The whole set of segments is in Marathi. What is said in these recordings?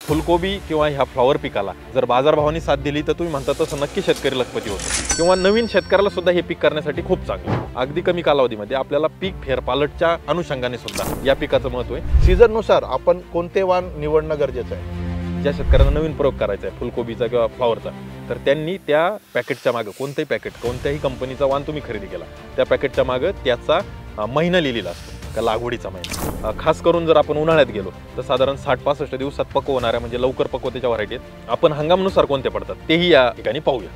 फुलकोबी किंवा ह्या फ्लॉवर पिकाला जर बाजारभावाने साथ दिली तर तुम्ही म्हणता तसं नक्की शेतकरी लखपती होतो किंवा नवीन शेतकऱ्याला सुद्धा हे पीक करण्यासाठी खूप चांगलं अगदी कमी कालावधीमध्ये आपल्याला पीक फेरपालटच्या अनुषंगाने सुद्धा या पिकाचं महत्त्व आहे। सीझननुसार आपण कोणते वाण निवडणं गरजेचं आहे। ज्या शेतकऱ्यांना नवीन प्रयोग करायचा आहे फुलकोबीचा किंवा फ्लॉवरचा तर त्यांनी त्या पॅकेटच्या मागं कोणतेही पॅकेट कोणत्याही कंपनीचा वाण तुम्ही खरेदी केला त्या पॅकेटच्या मागं त्याचा महिना लिहिलेला असतो का लागवडीचा महिना। खास करून जर आपण उन्हाळ्यात गेलो तर साधारण 60-65 दिवसात पक्व होणाऱ्या म्हणजे लवकर पक्वतेच्या व्हरायटी आहेत। आपण हंगामानुसार कोणते पडतात तेही या ठिकाणी पाहूया।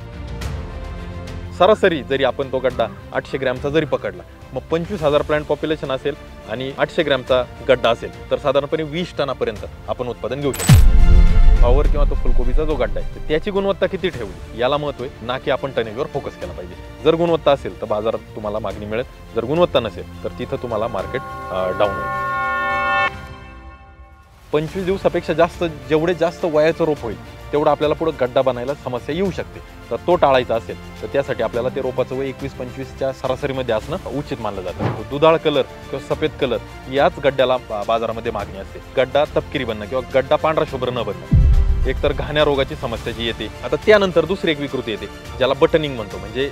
सरासरी जरी आपण तो गड्डा 800 ग्रॅमचा जरी पकडला मग 25,000 प्लांट पॉप्युलेशन असेल आणि 800 ग्रॅमचा गड्डा असेल तर साधारणपणे 20 टनापर्यंत आपण उत्पादन घेऊ शकतो। फ्लॉवर किंवा तो फुलकोबीचा जो गड्डा आहे त्याची गुणवत्ता किती ठेवली याला महत्त्व आहे ना की आपण टनेजवर फोकस केला पाहिजे। जर गुणवत्ता असेल तर बाजारात तुम्हाला मागणी मिळेल, जर गुणवत्ता नसेल तर तिथं तुम्हाला मार्केट डाऊन होईल। 25 दिवसापेक्षा जास्त जेवढे जास्त वयाचं रोप होईल तेवढं आपल्याला पुढे गड्डा बनायला समस्या येऊ शकते। तर तो टाळायचा असेल तर त्यासाठी आपल्याला ते रोपाचं वय 21-25च्या सरासरीमध्ये असणं उचित मानलं जातं। तो दुधाळ कलर किंवा सफेद कलर याच गड्ड्याला बाजारामध्ये मागणी असते। गड्डा तपकिरी बनणं किंवा गड्डा पांढरा शुभ्र न बनणं एकतर घाण्या रोगाची समस्या जी येते। आता त्यानंतर दुसरी एक विकृती येते ज्याला बटनिंग म्हणतो, म्हणजे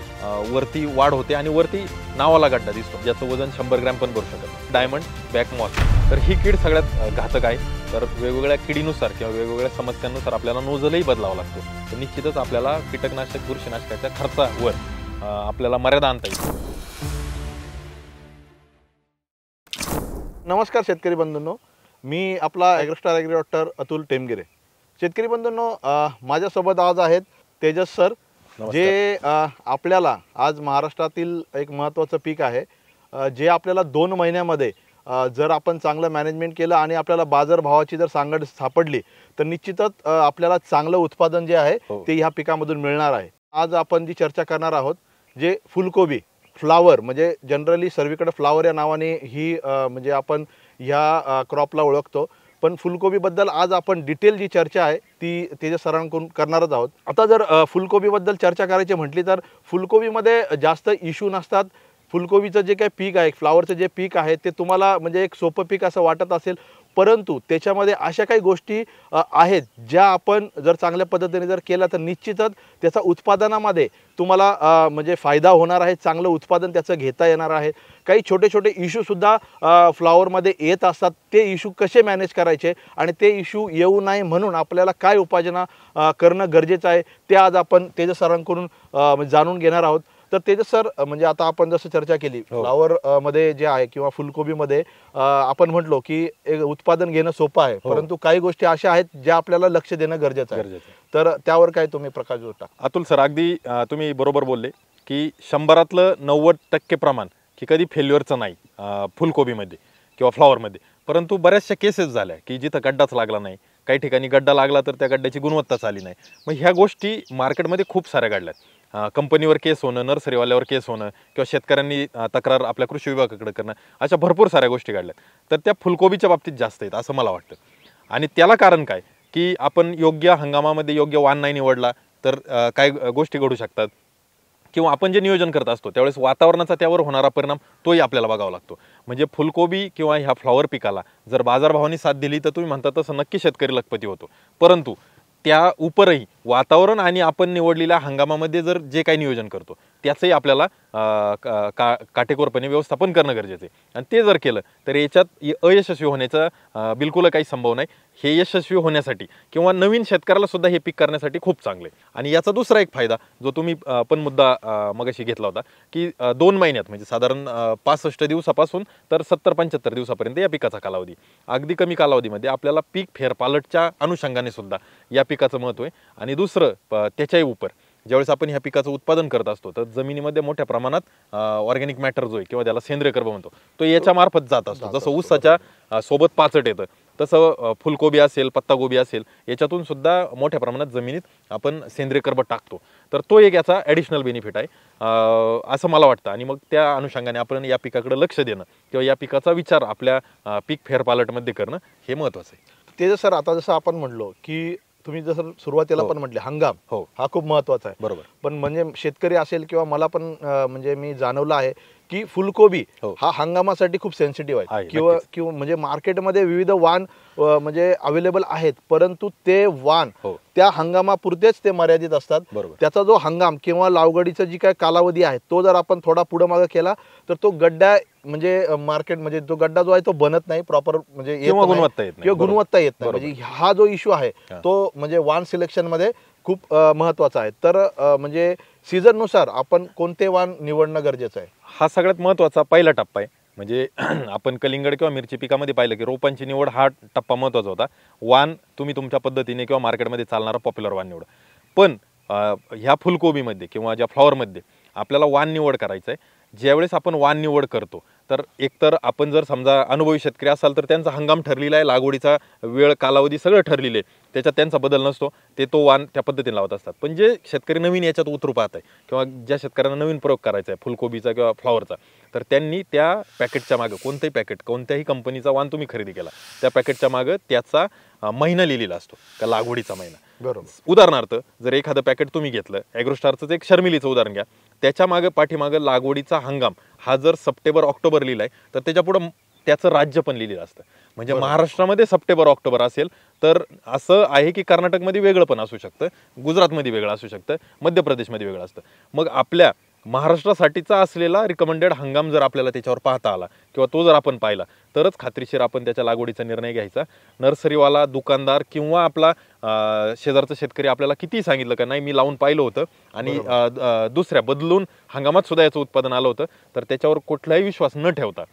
वरती वाढ होते आणि वरती नावाला गड्डा दिसतो ज्याचं वजन 100 ग्रॅम पण भरू शकत। डायमंड बॅक मॉथ तर ही कीड सगळ्यात घातक आहे। तर वेगवेगळ्या किडीनुसार किंवा वेगवेगळ्या समस्यांनुसार आपल्याला नोझलही बदलावा लागतो। तर निश्चितच आपल्याला कीटकनाशक बुरशीनाशकाच्या खर्चावर आपल्याला मर्यादा आणता येईल। नमस्कार शेतकरी बंधूंनो, मी आपला ॲग्रोस्टार ॲग्री डॉक्टर अतुल टेमगिरे। शेतकरी बंधूंनो, माझ्यासोबत आज आहेत तेजस सर, जे आपल्याला आज महाराष्ट्रातील एक महत्त्वाचं पीक आहे जे आपल्याला 2 महिन्यामध्ये जर आपण चांगलं मॅनेजमेंट केलं आणि आपल्याला बाजारभावाची जर सांगड सापडली तर निश्चितच आपल्याला चांगलं उत्पादन जे आहे ते ह्या पिकामधून मिळणार आहे। आज आपण जी चर्चा करणार आहोत जे फुलकोबी फ्लावर, म्हणजे जनरली सर्वीकडे फ्लावर या नावाने ही म्हणजे आपण ह्या क्रॉपला ओळखतो, पण फुलकोबीबद्दल आज आपण डिटेल जी चर्चा आहे ती तेजस सरांकडून करणारच आहोत। आता जर फुलकोबीबद्दल चर्चा करायची म्हटली तर फुलकोबीमध्ये जास्त इश्यू नसतात। फुलकोबीचं जे काही पीक आहे, फ्लावरचं जे पीक आहे ते तुम्हाला म्हणजे एक सोपं पीक असं वाटत असेल, परंतु त्याच्यामध्ये अशा काही गोष्टी आहेत ज्या आपण जर चांगल्या पद्धतीने जर केला तर निश्चितच त्याचा उत्पादनामध्ये तुम्हाला म्हणजे फायदा होणार आहे, चांगलं उत्पादन त्याचं घेता येणार आहे। काही छोटे छोटे इश्यूसुद्धा फ्लावरमध्ये येत असतात, ते इश्यू कसे मॅनेज करायचे आणि ते इश्यू येऊ नये म्हणून आपल्याला काय उपाययोजना करणं गरजेचं आहे ते आज आपण तेजस सरांकडून जाणून घेणार आहोत। तर तेजस सर, म्हणजे आता आपण जसं चर्चा केली फ्लावर मध्ये जे आहे किंवा फुलकोबीमध्ये आपण म्हटलो की एक उत्पादन घेणं सोपं आहे, परंतु काही गोष्टी अशा आहेत ज्या आपल्याला लक्ष देणं गरजेचं आहे। तर त्यावर काय तुम्ही प्रकाश टाका। अतुल सर, अगदी तुम्ही बरोबर बोलले की 100रातलं 90% प्रमाण की कधी फेल्युअरचं नाही फुलकोबीमध्ये किंवा फ्लॉवरमध्ये, परंतु बऱ्याचशा केसेस झाल्या की जिथं गड्डाच लागला नाही, काही ठिकाणी गड्डा लागला तर त्या गड्ड्याची गुणवत्ताच आली नाही। मग ह्या गोष्टी मार्केटमध्ये खूप साऱ्या घडल्यात। कंपनीवर केस होणं, नर्सरीवाल्यावर केस होणं किंवा शेतकऱ्यांनी तक्रार आपल्या कृषी विभागाकडे करणं, अशा भरपूर साऱ्या गोष्टी घडल्यात। तर त्या फुलकोबीच्या बाबतीत जास्त आहेत असं मला वाटतं। आणि त्याला कारण काय की आपण योग्य हंगामामध्ये योग्य वाण नाही निवडला तर काय गोष्टी घडू शकतात, किंवा आपण जे नियोजन करत असतो त्यावेळेस वातावरणाचा त्यावर होणारा परिणाम तोही आपल्याला बघावा लागतो। म्हणजे फुलकोबी किंवा ह्या फ्लॉवर पिकाला जर बाजारभावाने साथ दिली तर तुम्ही म्हणता तसं नक्की शेतकरी लखपती होतो, परंतु त्या उपरही वातावरण आणि आपण निवडलेल्या हंगामामध्ये जर जे काही नियोजन करतो त्याचंही आपल्याला काटेकोरपणे व्यवस्थापन करणं गरजेचं आहे। आणि ते जर केलं तर याच्यात अयशस्वी होण्याचा बिलकुल काही संभव नाही। हे यशस्वी होण्यासाठी किंवा नवीन शेतकऱ्याला सुद्धा हे पीक करण्यासाठी खूप चांगलं आहे। आणि याचा दुसरा एक फायदा जो तुम्ही पण मुद्दा मगाशी घेतला होता की 2 महिन्यात म्हणजे साधारण 65 दिवसापासून तर 70-75 दिवसापर्यंत या पिकाचा कालावधी, अगदी कमी कालावधीमध्ये आपल्याला पीक फेरपालटच्या अनुषंगाने सुद्धा या पिकाचं महत्त्व आहे। आणि दुसरं त्याच्याही उपर ज्यावेळेस आपण ह्या पिकाचं उत्पादन करत असतो तर जमिनीमध्ये मोठ्या प्रमाणात ऑर्गॅनिक मॅटर जो आहे किंवा त्याला सेंद्रिय कर्ब म्हणतो तो याच्यामार्फत जात असतो। जसं ऊसाच्या सोबत पाचट येतं तसं फुलकोबी असेल, पत्तागोबी असेल, याच्यातून सुद्धा मोठ्या प्रमाणात जमिनीत आपण सेंद्रिय कर्ब टाकतो। तर तो एक याचा ॲडिशनल बेनिफिट आहे असं मला वाटतं। आणि मग त्या अनुषंगाने आपण या पिकाकडे लक्ष देणं किंवा या पिकाचा विचार आपल्या पीक फेरपालटमध्ये करणं हे महत्त्वाचं आहे। तेजस सर, आता जसं आपण म्हणलो की तुम्ही जसं सुरुवातीला पण म्हटले हंगाम हा खूप महत्त्वाचा आहे, बरोबर। पण म्हणजे शेतकरी असेल किंवा मला पण म्हणजे मी जाणवलं आहे की फुलकोबी हो. हा हंगामासाठी खूप सेन्सिटिव्ह आहे आहे, किंवा नक्कीच. किंवा म्हणजे मार्केटमध्ये विविध वाण म्हणजे अवेलेबल आहेत, परंतु ते वाण हो. त्या हंगामापुरतेच ते मर्यादित असतात. बरोबर. त्याचा जो हंगाम किंवा लागवडीचा जी काय कालावधी आहे तो जर आपण थोडा पुढे मागे केला तर तो गड्डा म्हणजे मार्केट म्हणजे तो गड्डा जो आहे तो बनत नाही प्रॉपर, म्हणजे येत किंवा नाही, गुणवत्ता येत नाही. किंवा बरोबर. गुणवत्ता येत नाही. बरोबर. म्हणजे हा जो इश्यू आहे हा. तो म्हणजे वाण सिलेक्शन मध्ये खूप महत्वाचा आहे. तर म्हणजे सीझन नुसार आपण कोणते वाण निवडणं गरजेचं आहे? हा सगळ्यात महत्त्वाचा पहिला टप्पा आहे. म्हणजे आपण कलिंगड किंवा मिरची पिकामध्ये पाहिलं की रोपांची निवड हा टप्पा महत्त्वाचा होता. वाण तुम्ही तुमच्या पद्धतीने किंवा मार्केटमध्ये चालणारा पॉप्युलर वाण निवड. पण ह्या फुलकोबीमध्ये किंवा ज्या फ्लॉवरमध्ये आपल्याला वाण निवड करायचं आहे. ज्यावेळेस आपण वाण निवड करतो तर एकतर आपण जर समजा अनुभवी शेतकरी असाल तर त्यांचा हंगाम ठरलेला आहे, लागवडीचा वेळ कालावधी सगळं ठरलेलं आहे, त्याच्यात त्यांचा बदल नसतो, ते तो वाण त्या पद्धतीने लावत असतात. पण जे शेतकरी नवीन याच्यात उतरू पाहत आहे किंवा ज्या शेतकऱ्यांना नवीन प्रयोग करायचा आहे फुलकोबीचा किंवा फ्लॉवरचा, तर त्यांनी त्या पॅकेटच्या मागं कोणतंही पॅकेट कोणत्याही कंपनीचा वाण तुम्ही खरेदी केला त्या पॅकेटच्या मागं त्याचा महिना लिहिलेला असतो, का लागवडीचा महिना. बरोबर. उदाहरणार्थ जर एखादं पॅकेट तुम्ही घेतलं, ॲग्रोस्टारचं एक शर्मिलीचं उदाहरण घ्या, त्याच्या मागे पाठीमागं लागवडीचा हंगाम हा जर सप्टेंबर ऑक्टोबर लिहिलाय तर त्याच्या पुढं त्याचं राज्य पण लिहिलेलं असतं. म्हणजे महाराष्ट्रामध्ये सप्टेंबर ऑक्टोबर असेल तर असं आहे की कर्नाटकमध्ये वेगळं पण असू शकतं, गुजरातमध्ये वेगळं असू शकतं, मध्य प्रदेशमध्ये वेगळं असतं. मग आपल्या महाराष्ट्रासाठीचा असलेला रिकमेंडेड हंगाम जर आपल्याला त्याच्यावर पाहता आला किंवा तो जर आपण पाहिला तरच खात्रीशीर आपण त्याच्या लागवडीचा निर्णय घ्यायचा. नर्सरीवाला, दुकानदार किंवा आपला शेजारचा शेतकरी आपल्याला किती सांगितलं का नाही मी लावून पाहिलं होतं आणि दुसऱ्या बदलून हंगामात सुद्धा याचं उत्पादन आलं होतं, तर त्याच्यावर कुठलाही विश्वास न ठेवता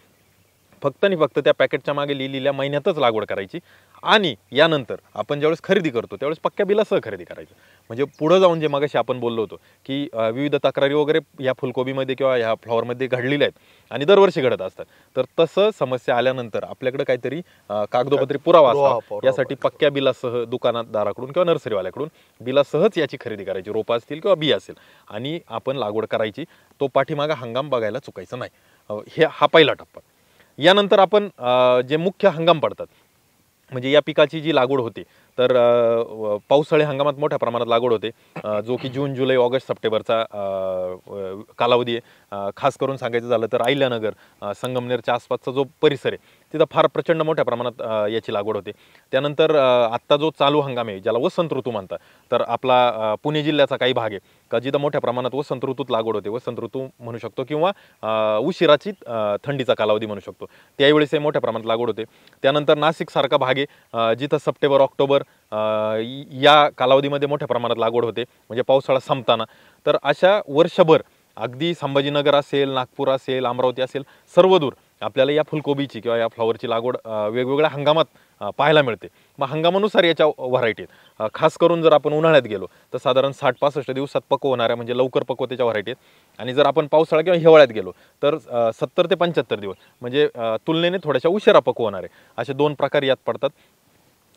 फक्त आणि फक्त त्या पॅकेटच्या मागे लिहिलेल्या महिन्यातच लागवड करायची. आणि यानंतर आपण ज्यावेळेस खरेदी करतो त्यावेळेस पक्क्या बिलासह खरेदी करायचं. म्हणजे पुढं जाऊन जे मगाशी आपण बोललो होतो की विविध तक्रारी वगैरे या फुलकोबीमध्ये किंवा ह्या फ्लॉवरमध्ये घडलेल्या आहेत आणि दरवर्षी घडत असतात, तर तसं समस्या आल्यानंतर आपल्याकडे काहीतरी कागदोपत्री पुरावा असावा, यासाठी पक्क्या बिलासह दुकानदाराकडून किंवा नर्सरीवाल्याकडून बिलासहच याची खरेदी करायची, रोपं असतील किंवा बी असेल, आणि आपण लागवड करायची. तो पाठीमागा हंगाम बघायला चुकायचं नाही. हा पहिला टप्पा. यानंतर आपण जे मुख्य हंगाम पडतात म्हणजे या पिकाची जी लागवड होते तर पावसाळी हंगामात मोठ्या प्रमाणात लागवड होते, जो की जून, जुलै, ऑगस्ट, सप्टेंबरचा कालावधी आहे. खास करून सांगायचं झालं तर अहिल्यानगर, संगमनेरच्या आसपासचा जो परिसर आहे तिथं फार प्रचंड मोठ्या प्रमाणात याची लागवड होते. त्यानंतर आत्ता जो चालू हंगाम आहे ज्याला वसंत ऋतू म्हणतात, तर आपला पुणे जिल्ह्याचा काही भाग आहे का जिथं मोठ्या प्रमाणात वसंत ऋतूत लागवड होते, वसंत ऋतू म्हणू शकतो किंवा उशिराची थंडीचा कालावधी म्हणू शकतो, त्यावेळेस मोठ्या प्रमाणात लागवड होते. त्यानंतर नाशिकसारखा भाग आहे जिथं सप्टेंबर, ऑक्टोबर या कालावधीमध्ये मोठ्या प्रमाणात लागवड होते, म्हणजे पावसाळा संपताना. तर अशा वर्षभर अगदी संभाजीनगर असेल, नागपूर असेल, अमरावती असेल, सर्वदूर आपल्याला या फुलकोबीची किंवा या फ्लॉवरची लागवड वेगवेगळ्या हंगामात पाहायला मिळते. मग हंगामानुसार याच्या व्हरायटी आहेत. खास करून जर आपण उन्हाळ्यात गेलो तर साधारण 60-65 दिवसात पक्व होणाऱ्या म्हणजे लवकर पक्वतेच्या व्हरायटी आहेत. आणि जर आपण पावसाळा किंवा हिवाळ्यात गेलो तर 70 ते 75 दिवस म्हणजे तुलनेने थोड्याशा उशिरा पक्व होणारे असे दोन प्रकार यात पडतात.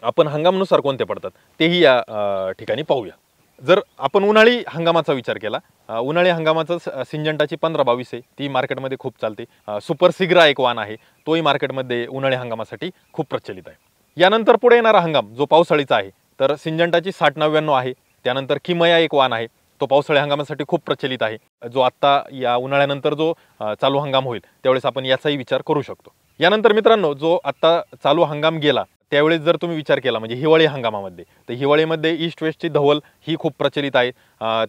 आपण हंगामानुसार कोणते पडतात तेही या ठिकाणी पाहूया. जर आपण उन्हाळी हंगामाचा विचार केला, उन्हाळी हंगामाचं सिंजंटाची 15-22 आहे, ती मार्केटमध्ये खूप चालते. सुपर सिग्रा एक वाण आहे, तोही मार्केटमध्ये उन्हाळी हंगामासाठी खूप प्रचलित आहे. यानंतर पुढे येणारा हंगाम जो पावसाळीचा आहे तर सिंजंटाची 60-99 आहे. त्यानंतर किमया एक वाण आहे, तो पावसाळी हंगामासाठी खूप प्रचलित आहे, जो आत्ता या उन्हाळ्यानंतर जो चालू हंगाम होईल त्यावेळेस आपण याचाही विचार करू शकतो. यानंतर मित्रांनो जो आत्ता चालू हंगाम गेला त्यावेळेस जर तुम्ही विचार केला म्हणजे हिवाळी हंगामामध्ये, तर हिवाळीमध्ये ईस्ट वेस्टची धवल ही खूप प्रचलित आहे.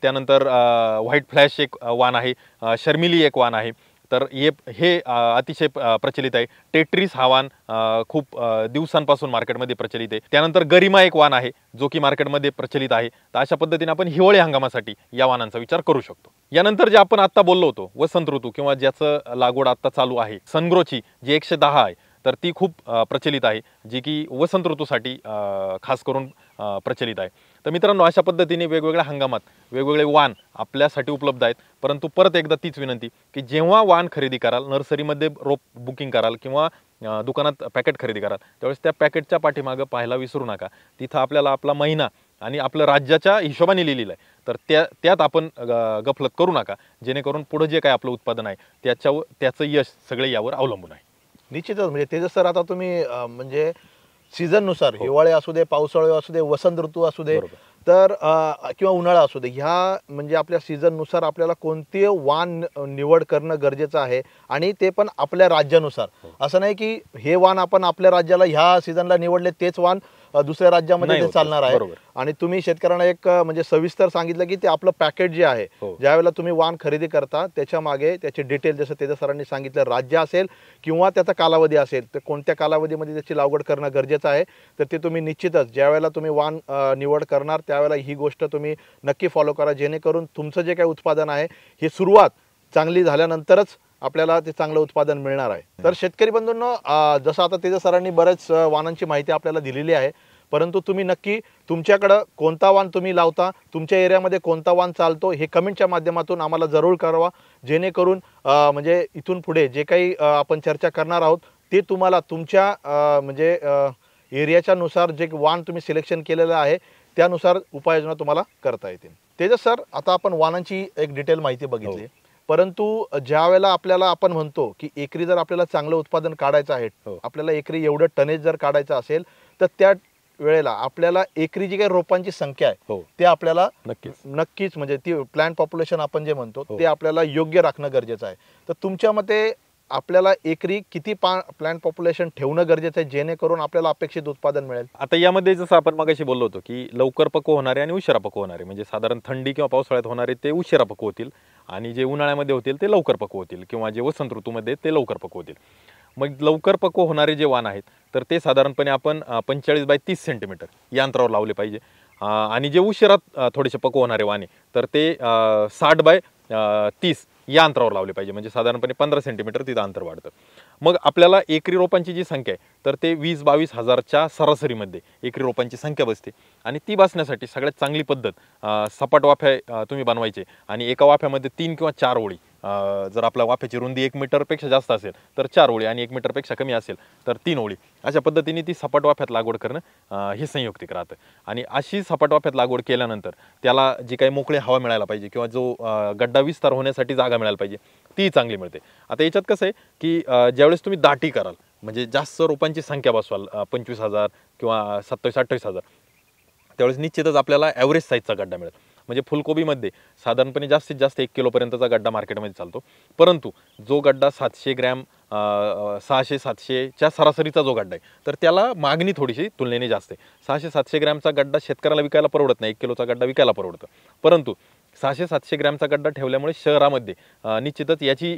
त्यानंतर व्हाईट फ्लॅश एक वाण आहे, शर्मिली एक वाण आहे, तर हे अतिशय प्रचलित आहे. टेट्रिस हा वाण खूप दिवसांपासून मार्केटमध्ये प्रचलित आहे. त्यानंतर गरिमा एक वाण आहे जो की मार्केटमध्ये प्रचलित आहे. तर अशा पद्धतीने आपण हिवाळी हंगामासाठी या वाणांचा विचार करू शकतो. यानंतर जे आपण आत्ता बोललो होतो वसंत ऋतू किंवा ज्याचं लागवड आत्ता चालू आहे सनग्रोची जी 110 आहे, तर ती खूप प्रचलित आहे, जी की वसंत ऋतूसाठी खास करून प्रचलित आहे. तर मित्रांनो अशा पद्धतीने वेगवेगळ्या हंगामात वेगवेगळे वाण आपल्यासाठी उपलब्ध आहेत. परंतु परत एकदा तीच विनंती की जेव्हा वाण खरेदी कराल, नर्सरीमध्ये रोप बुकिंग कराल किंवा दुकानात पॅकेट खरेदी कराल त्यावेळेस त्या पॅकेटच्या पाठीमागं पाहायला विसरू नका. तिथं आपल्याला आपला महिना आणि आपलं राज्याच्या हिशोबाने लिहिलेलं आहे, तर त्यात आपण गफलत करू नका, जेणेकरून पुढं जे काय आपलं उत्पादन आहे त्याचं यश सगळे यावर अवलंबून आहे. निश्चितच. म्हणजे तेजस सर आता तुम्ही म्हणजे सीझन नुसार हिवाळे असू दे, पावसाळे असू दे, वसंत ऋतू असू दे, बरोबर. तर किंवा उन्हाळा असू दे, ह्या म्हणजे आपल्या सीझननुसार आपल्याला कोणते वाण निवड करणं गरजेचं आहे, आणि ते पण आपल्या राज्यानुसार. असं नाही की हे वाण आपण आपल्या राज्याला ह्या सीझनला निवडले तेच वाण दुसऱ्या राज्यामध्ये नाही ते होत चालणार आहे. बरोबर. आणि तुम्ही शेतकऱ्यांना एक म्हणजे सविस्तर सांगितलं की ते आपलं पॅकेट जे आहे, हो. ज्यावेळेला तुम्ही वाण खरेदी करता त्याच्या मागे त्याचे डिटेल, जसं तेजा सरांनी सांगितलं, राज्य असेल किंवा त्याचा कालावधी असेल, तर कोणत्या कालावधीमध्ये त्याची लागवड करणं गरजेचं आहे, तर ते तुम्ही निश्चितच ज्यावेळेला तुम्ही वाण निवड करणार त्यावेळेला ही गोष्ट तुम्ही नक्की फॉलो करा, जेणेकरून तुमचं जे काही उत्पादन आहे ही सुरुवात चांगली झाल्यानंतरच आपल्याला ते चांगलं उत्पादन मिळणार आहे. तर शेतकरी बंधूंनो, जसं आता तेजा सरांनी बऱ्याच वाणांची माहिती आपल्याला दिलेली आहे, परंतु तुम्ही नक्की तुमच्याकडं कोणता वाण तुम्ही लावता, तुमच्या एरियामध्ये कोणता वाण चालतो, हे कमेंटच्या माध्यमातून आम्हाला जरूर कळवा, जेणेकरून म्हणजे इथून पुढे जे काही आपण चर्चा करणार आहोत ते तुम्हाला तुमच्या म्हणजे एरियाच्या नुसार जे वाण तुम्ही सिलेक्शन केलेलं आहे त्यानुसार उपाययोजना तुम्हाला करता येतील. तेजस सर, आता आपण वाणांची एक डिटेल माहिती बघितली, परंतु ज्या वेळेला आपल्याला आपण म्हणतो की एकरी जर आपल्याला चांगलं उत्पादन काढायचं आहे, आपल्याला एकरी एवढं टनेज जर काढायचं असेल, तर त्या वेळेला आपल्याला एकरी जी काही रोपांची संख्या आहे ते आपल्याला नक्कीच म्हणजे ती प्लांट पॉप्युलेशन आपण जे म्हणतो ते आपल्याला योग्य राखणं गरजेचं आहे. तर तुमच्या मते आपल्याला एकरी किती प्लांट पॉप्युलेशन ठेवणं गरजेचं आहे, जेणेकरून आपल्याला अपेक्षित उत्पादन मिळेल? आता यामध्ये जसं आपण मगाशी बोललो होतो की लवकर पक्व होणारे आणि उशिरा पक्व होणारे, म्हणजे साधारण थंडी किंवा पावसाळ्यात होणारे ते उशिरा पक्व होतील, आणि जे उन्हाळ्यामध्ये होतील ते लवकर पक्व होतील, किंवा जे वसंत ऋतूमध्ये ते लवकर पक्व होतील. मग लवकर पक्व होणारे जे वाण आहेत तर ते साधारणपणे आपण 45 बाय 30 सेंटीमीटर या अंतरावर लावले पाहिजे. आणि जे उशिरात थोडेसे पक्व होणारे वाण आहे तर ते 60 बाय 30 या अंतरावर लावले पाहिजे, म्हणजे साधारणपणे 15 सेंटीमीटर तिथं अंतर वाढतं. मग आपल्याला एकरी रोपांची जी संख्या आहे तर ते 20-22 हजारच्या सरासरीमध्ये एकरी रोपांची संख्या बसते, आणि ती बसण्यासाठी सगळ्यात चांगली पद्धत सपाट वाफ्या तुम्ही बनवायचे, आणि एका वाफ्यामध्ये 3 किंवा 4 ओळी, जर आपल्या वाफ्याची रुंदी 1 मीटरपेक्षा जास्त असेल तर 4 ओळी, आणि 1 मीटरपेक्षा कमी असेल तर 3 ओळी, अशा पद्धतीने ती सपाट वाफ्यात लागवड करणं हे संयुक्तिक राहतं. आणि अशी सपाट वाफ्यात लागवड केल्यानंतर त्याला जी काही मोकळी हवा मिळायला पाहिजे किंवा जो गड्डा विस्तार होण्यासाठी जागा मिळायला पाहिजे ती चांगली मिळते. आता याच्यात कसं आहे की ज्यावेळेस तुम्ही दाटी कराल, म्हणजे जास्त रोपांची संख्या बसवाल, 25,000 किंवा 27-28,000, त्यावेळेस निश्चितच आपल्याला ॲव्हरेज साईजचा गड्डा मिळेल. म्हणजे फुलकोबीमध्ये साधारणपणे जास्तीत जास्त 1 किलोपर्यंतचा गड्डा मार्केटमध्ये चालतो, परंतु जो गड्डा 700 ग्रॅम 600-700च्या सरासरीचा जो गड्डा आहे तर त्याला मागणी थोडीशी तुलनेने जास्त आहे. 600-700 ग्रॅमचा गड्डा शेतकऱ्याला विकायला परवडत नाही, 1 किलोचा गड्डा विकायला परवडतं, परंतु 600-700 ग्रॅमचा गड्डा ठेवल्यामुळे शहरामध्ये निश्चितच याची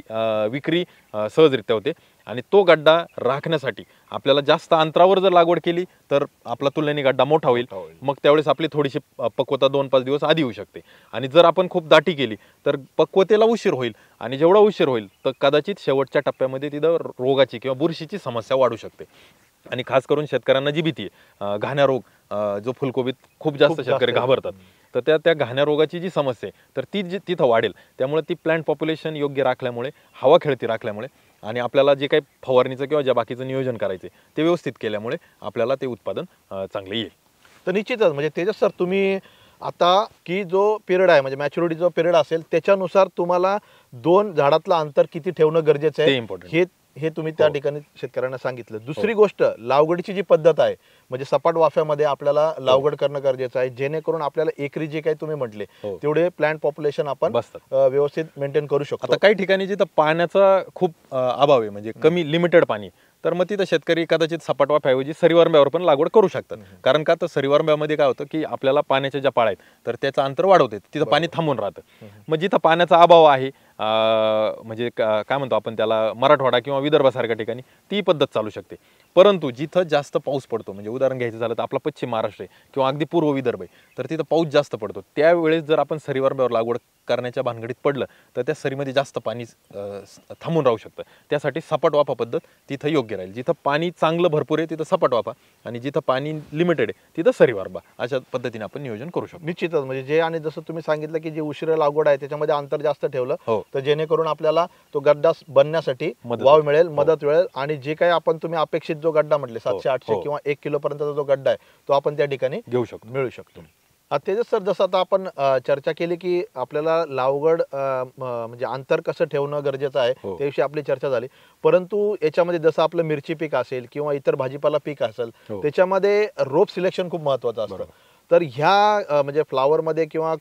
विक्री सहजरित्या होते, आणि तो गड्डा राखण्यासाठी आपल्याला जास्त अंतरावर जर लागवड केली तर आपला तुलनेने गड्डा मोठा होईल. मग त्यावेळेस आपली थोडीशी पक्वता 2-5 दिवस आधी येऊ शकते, आणि जर आपण खूप दाटी केली तर पक्वतेला उशीर होईल, आणि जेवढा उशीर होईल तर कदाचित शेवटच्या टप्प्यामध्ये तिथं रोगाची किंवा बुरशीची समस्या वाढू शकते. आणि खास करून शेतकऱ्यांना जी भीती आहे घाण्या रोग, जो फुलकोबीत खूप जास्त शेतकरी घाबरतात, तर त्या घाण्या रोगाची जी समस्या आहे तर ती तिथं वाढेल. त्यामुळे ती प्लांट पॉप्युलेशन योग्य राखल्यामुळे, हवा खेळती राखल्यामुळे, आणि आपल्याला जे काही फवारणीचं किंवा ज्या बाकीचं नियोजन करायचं ते व्यवस्थित केल्यामुळे आपल्याला ते उत्पादन चांगलं येईल. तर निश्चितच म्हणजे तेजस सर, तुम्ही आता की जो पिरियड आहे म्हणजे मॅच्युरिटी जो पिरियड असेल त्याच्यानुसार तुम्हाला 2 झाडातलं अंतर किती ठेवणं गरजेचं आहे हे तुम्ही त्या ठिकाणी शेतकऱ्यांना सांगितलं. दुसरी गोष्ट, लागवडीची जी पद्धत आहे म्हणजे सपाट वाफ्यामध्ये आपल्याला लागवड करणं गरजेचं आहे, जेणेकरून आपल्याला एकरी जे काही तुम्ही म्हटले तेवढे प्लांट पॉप्युलेशन आपण व्यवस्थित मेंटेन करू शकतो. आता काही ठिकाणी जिथं पाण्याचा खूप अभाव आहे, म्हणजे कमी लिमिटेड पाणी, तर मग तिथं शेतकरी कदाचित सपाट वाफ्याऐवजी सरीवारंब्यावर पण लागवड करू शकतात. कारण का तर सरीवारंब्यामध्ये काय होतं की आपल्याला पाण्याच्या ज्या पाळ्या आहेत तर त्याचं अंतर वाढवते, तिथं पाणी थांबून राहतं. मग जिथं पाण्याचा अभाव आहे, म्हणजे काय म्हणतो आपण त्याला, मराठवाडा किंवा विदर्भासारख्या ठिकाणी ती पद्धत चालू शकते. परंतु जिथं जास्त पाऊस पडतो, म्हणजे उदाहरण घ्यायचं झालं तर आपला पश्चिम महाराष्ट्र आहे किंवा अगदी पूर्व विदर्भ आहे, तर तिथं पाऊस जास्त पडतो, त्यावेळेस जर आपण सरीवारंब्यावर लागवड करण्याच्या भानगडीत पडलं तर त्या सरीमध्ये जास्त पाणी थांबून राहू शकतं. त्यासाठी सपाट वाफा पद्धत तिथं योग्य राहील. जिथं पाणी चांगलं भरपूर आहे तिथं सपाट वाफा, आणि जिथं पाणी लिमिटेड आहे तिथं सरीवारंबा, अशा पद्धतीने आपण नियोजन करू शकतो. निश्चितच म्हणजे जे, आणि जसं तुम्ही सांगितलं की जे उशिरा लागवड आहे त्याच्यामध्ये अंतर जास्त ठेवलं तर जेणेकरून आपल्याला तो गड्डा बनण्यासाठी वाव मिळेल, मदत मिळेल, आणि जे काही आपण तुम्ही अपेक्षित जो गड्डा म्हटले 700-800 किंवा 1 किलो पर्यंतचा जो गड्डा आहे तो आपण त्या ठिकाणी घेऊ शकतो, मिळू शकतो. तेजस सर, जसं आता आपण चर्चा केली की आपल्याला लागवड म्हणजे अंतर कसं ठेवणं गरजेचं आहे त्याविषयी आपली चर्चा झाली, परंतु याच्यामध्ये जसं आपलं मिरची पीक असेल किंवा इतर भाजीपाला पीक असेल त्याच्यामध्ये रोप सिलेक्शन खूप महत्वाचं असतं. तर ह्या म्हणजे फ्लावरमध्ये किंवा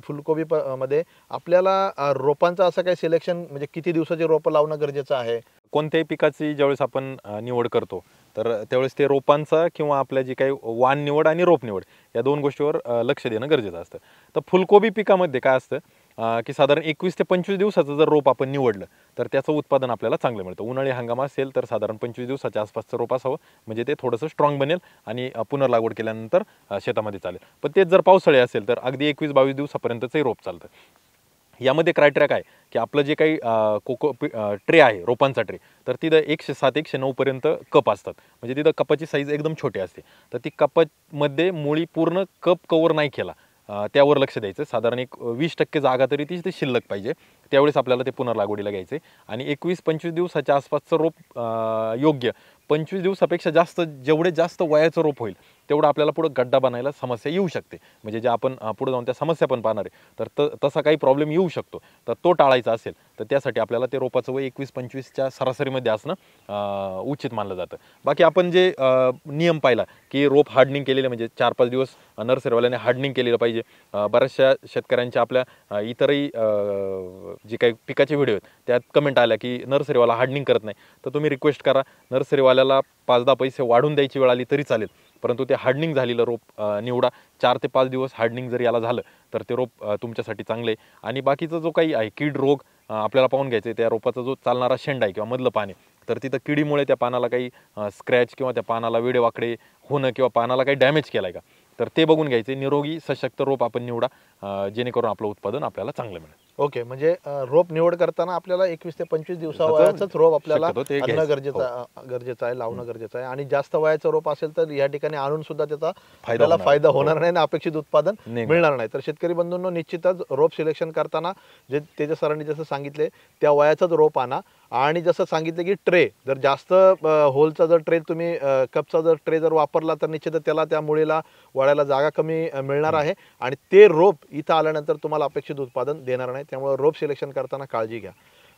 फुलकोबी मध्ये आपल्याला रोपांचं असं काही सिलेक्शन म्हणजे किती दिवसाची रोपं लावणं गरजेचं आहे? कोणत्याही पिकाची ज्यावेळेस आपण निवड करतो तर त्यावेळेस ते रोपांचा किंवा आपल्या जी काही वाण निवड आणि रोप निवड या दोन गोष्टीवर लक्ष देणं गरजेचं असतं. तर फुलकोबी पिकामध्ये काय असतं की साधारण 21 ते 25 दिवसाचं जर रोप आपण निवडलं तर त्याचं उत्पादन आपल्याला चांगलं मिळतं. उन्हाळी हंगाम असेल तर साधारण 25 दिवसाच्या आसपासचं रोप असावं, म्हणजे ते थोडंसं स्ट्रॉंग बनेल आणि पुनर्लागवड केल्यानंतर शेतामध्ये चालेल. पण तेच जर पावसाळी असेल तर अगदी 21-22 दिवसापर्यंतचंही रोप चालतं. यामध्ये क्रायटेरिया काय की आपलं जे काही ट्रे आहे रोपांचा ट्रे, तर तिथं 107-109 पर्यंत कप असतात. म्हणजे तिथं कपाची साईज एकदम छोटी असते. तर ती कपामध्ये मुळी पूर्ण कप कव्हर नाही केला त्यावर लक्ष द्यायचं. साधारण एक 20% जागा तरी ती शिल्लक पाहिजे. त्यावेळेस आपल्याला ते पुनर्लागवडीला घ्यायचे आणि 21-25 दिवसाच्या आसपासचं रोप योग्य. 25 दिवसापेक्षा जास्त जेवढे जास्त वयाचं रोप होईल तेवढं आपल्याला पुढं गड्डा बनायला समस्या येऊ शकते. म्हणजे जे आपण पुढे जाऊन त्या समस्या पण पाहणार आहे, तर तसा काही प्रॉब्लेम येऊ शकतो. तर तो टाळायचा असेल तर त्यासाठी आपल्याला ते रोपाचं वय 21-25च्या सरासरीमध्ये असणं उचित मानलं जातं. बाकी आपण जे नियम पाहिला की रोप हार्डनिंग केलेले म्हणजे 4-5 दिवस नर्सरीवाल्याने हार्डनिंग केलेलं पाहिजे. बऱ्याचशा शेतकऱ्यांच्या आपल्या इतरही जे काही पिकाचे व्हिडिओ आहेत त्यात कमेंट आल्या की नर्सरीवाला हार्डनिंग करत नाही. तर तुम्ही रिक्वेस्ट करा, नर्सरीवाल्याला 5-10 पैसे वाढून द्यायची वेळ आली तरी चालेल, परंतु ते हार्डनिंग झालेलं रोप निवडा. 4 ते 5 दिवस हार्डनिंग जर याला झालं तर ते रोप तुमच्यासाठी चांगले आहे. आणि बाकीचं जो काही आहे कीड रोग आपल्याला पाहून घ्यायचं आहे. त्या रोपाचा जो चालणारा शेंड आहे किंवा मधलं पान आहे, तर तिथं किडीमुळे त्या पानाला काही स्क्रॅच किंवा त्या पानाला वेडेवाकडे होणं किंवा पानाला काही डॅमेज केला आहे का, तर ते बघून घ्यायचे. निरोगी सशक्त रोप आपण निवडा जेणेकरून आपलं उत्पादन आपल्याला चांगलं मिळेल. ओके, म्हणजे रोप निवड करताना आपल्याला 21 ते 25 दिवसावयाचंच रोप आपल्याला शक्यतो ते आणणं घ्यायचं. गरजेचं आहे, लावणं गरजेचं आहे. आणि जास्त वयाचं रोप असेल तर या ठिकाणी आणून सुद्धा त्याचा आपल्याला होणार फायदा नाही. होणार नाही आणि अपेक्षित उत्पादन नाही मिळणार नाही. तर शेतकरी बंधूंनो, निश्चितच रोप सिलेक्शन करताना जे तेजस सरांनी जसं सांगितले त्या वयाचंच रोप आणा. आणि जसं सांगितलं की ट्रे जर जास्त होलचा जर ट्रे तुम्ही कपचा जर ट्रे जर वापरला तर निश्चितच त्याला त्या मुळीला वळायला जागा कमी मिळणार आहे आणि ते रोप इथं आल्यानंतर तुम्हाला अपेक्षित उत्पादन देणार नाही. त्यामुळे रोप सिलेक्शन करताना काळजी घ्या.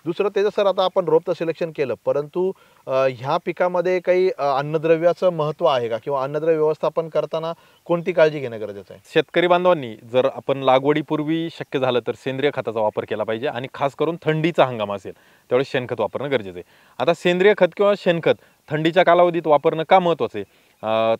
दुसरं तेजस सर, आता आपण रोपचं सिलेक्शन केलं, परंतु ह्या पिकामध्ये काही अन्नद्रव्याचं महत्त्व आहे का, किंवा अन्नद्रव्य व्यवस्थापन करताना कोणती काळजी घेणं गरजेचं आहे? शेतकरी बांधवांनी जर आपण लागवडीपूर्वी शक्य झालं तर सेंद्रिय खताचा वापर केला पाहिजे आणि खास करून थंडीचा हंगाम असेल त्यावेळेस शेणखत वापरणं गरजेचं आहे. आता सेंद्रिय खत किंवा शेणखत थंडीच्या कालावधीत वापरणं का महत्त्वाचं आहे?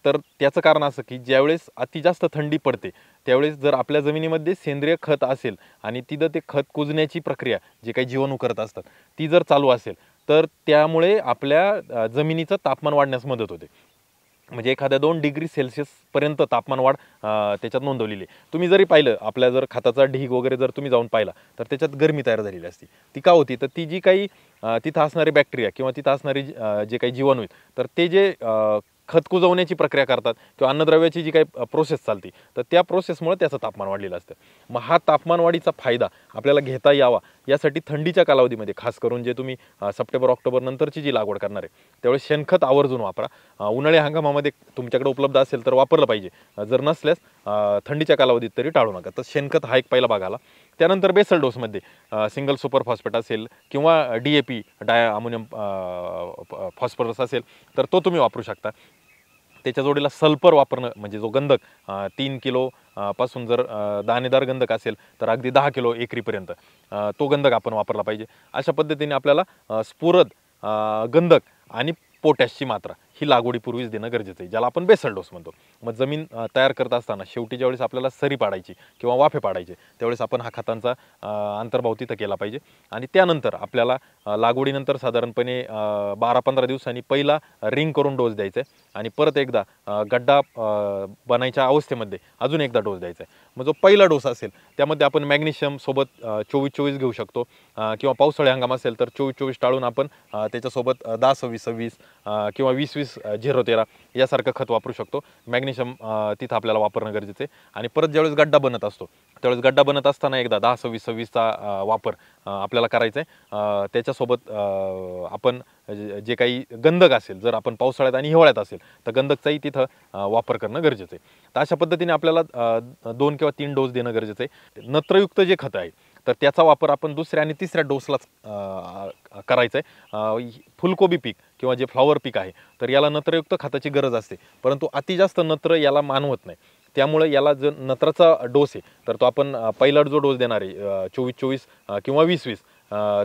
तर त्याचं कारण असं की ज्यावेळेस अति जास्त थंडी पडते त्यावेळेस जर आपल्या जमिनीमध्ये सेंद्रिय खत असेल आणि तिथं ते खत कुजण्याची प्रक्रिया जे काही जीवाणू करत असतात ती जर चालू असेल तर त्यामुळे आपल्या जमिनीचं तापमान वाढण्यास मदत होते. म्हणजे एखाद्या 2 डिग्री सेल्सिअसपर्यंत तापमान वाढ त्याच्यात नोंदवलेली आहे. तुम्ही जरी पाहिलं आपल्या जर खताचा ढीग वगैरे जर तुम्ही जाऊन पाहिला तर त्याच्यात गरमी तयार झालेली असते. ती का होती? तर ती जी काही तिथं असणारे बॅक्टेरिया किंवा तिथं असणारी जे काही जीवाणू आहेत तर ते जे खत कुजवण्याची प्रक्रिया करतात किंवा अन्नद्रव्याची जी काही प्रोसेस चालते तर त्या प्रोसेसमुळे त्याचं तापमान वाढलेलं असतं. मग हा तापमान वाढीचा फायदा आपल्याला घेता यावा यासाठी थंडीच्या कालावधीमध्ये खास करून जे तुम्ही सप्टेंबर-ऑक्टोबर नंतरची जी लागवड करणार आहे त्यावेळेस शेणखत आवर्जून वापरा. उन्हाळी हंगामामध्ये तुमच्याकडे उपलब्ध असेल तर वापरलं पाहिजे, जर नसल्यास थंडीच्या कालावधीत तरी टाळू नका. तर शेणखत हा एक पहिला भाग आला. त्यानंतर बेसल डोसमध्ये सिंगल सुपर फॉस्फेट असेल किंवा DAP डाय अमोनियम फॉस्फरस असेल तर तो तुम्ही वापरू शकता. त्याच्या जोडीला सल्फर वापरणं म्हणजे जो गंधक 3 किलो पासून जर दाणेदार गंधक असेल तर अगदी 10 किलो एकरीपर्यंत तो गंधक आपण वापरला पाहिजे. अशा पद्धतीने आपल्याला स्फुरद गंधक आणि पोटॅशची मात्रा ही लागवडीपूर्वीच देणं गरजेचं आहे, ज्याला आपण बेसल डोस म्हणतो. मग जमीन तयार करत असताना शेवटी ज्यावेळेस आपल्याला सरी पाडायची किंवा वाफे पाडायचे त्यावेळेस आपण हा खतांचा अंतर्भाव तिथं केला पाहिजे. आणि त्यानंतर आपल्याला लागवडीनंतर साधारणपणे 12-15 दिवसांनी पहिला रिंग करून डोस द्यायचा आहे आणि परत एकदा गड्डा बनायच्या अवस्थेमध्ये अजून एकदा डोस द्यायचा आहे. मग जो पहिला डोस असेल त्यामध्ये आपण मॅग्नेशियम सोबत 24-24 घेऊ शकतो किंवा पावसाळी हंगाम असेल तर 24-24 टाळून आपण त्याच्यासोबत 10-26-26 किंवा 20-20-0-13 यासारखं खत वापरू शकतो. मॅग्नेशियम तिथं आपल्याला वापरणं गरजेचं आहे. आणि परत ज्यावेळेस गड्डा बनत असतो त्यावेळेस गड्डा बनत असताना एकदा 10-26-26चा वापर आपल्याला करायचा आहे. त्याच्यासोबत आपण जे काही गंधक असेल, जर आपण पावसाळ्यात आणि हिवाळ्यात असेल तर गंधकचाही तिथं वापर करणं गरजेचं आहे. तर अशा पद्धतीने आपल्याला 2 किंवा 3 डोस देणं गरजेचं आहे. नत्रयुक्त जे खतं आहे तर त्याचा वापर आपण दुसऱ्या आणि तिसऱ्या डोसलाच करायचा आहे. फुलकोबी पीक किंवा जे फ्लॉवर पीक आहे तर याला नत्रयुक्त खताची गरज असते, परंतु अति जास्त नत्र याला मानवत नाही. त्यामुळे याला जर नत्राचा डोस आहे तर तो आपण पहिला जो डोस देणार आहे 24-24 किंवा 20-20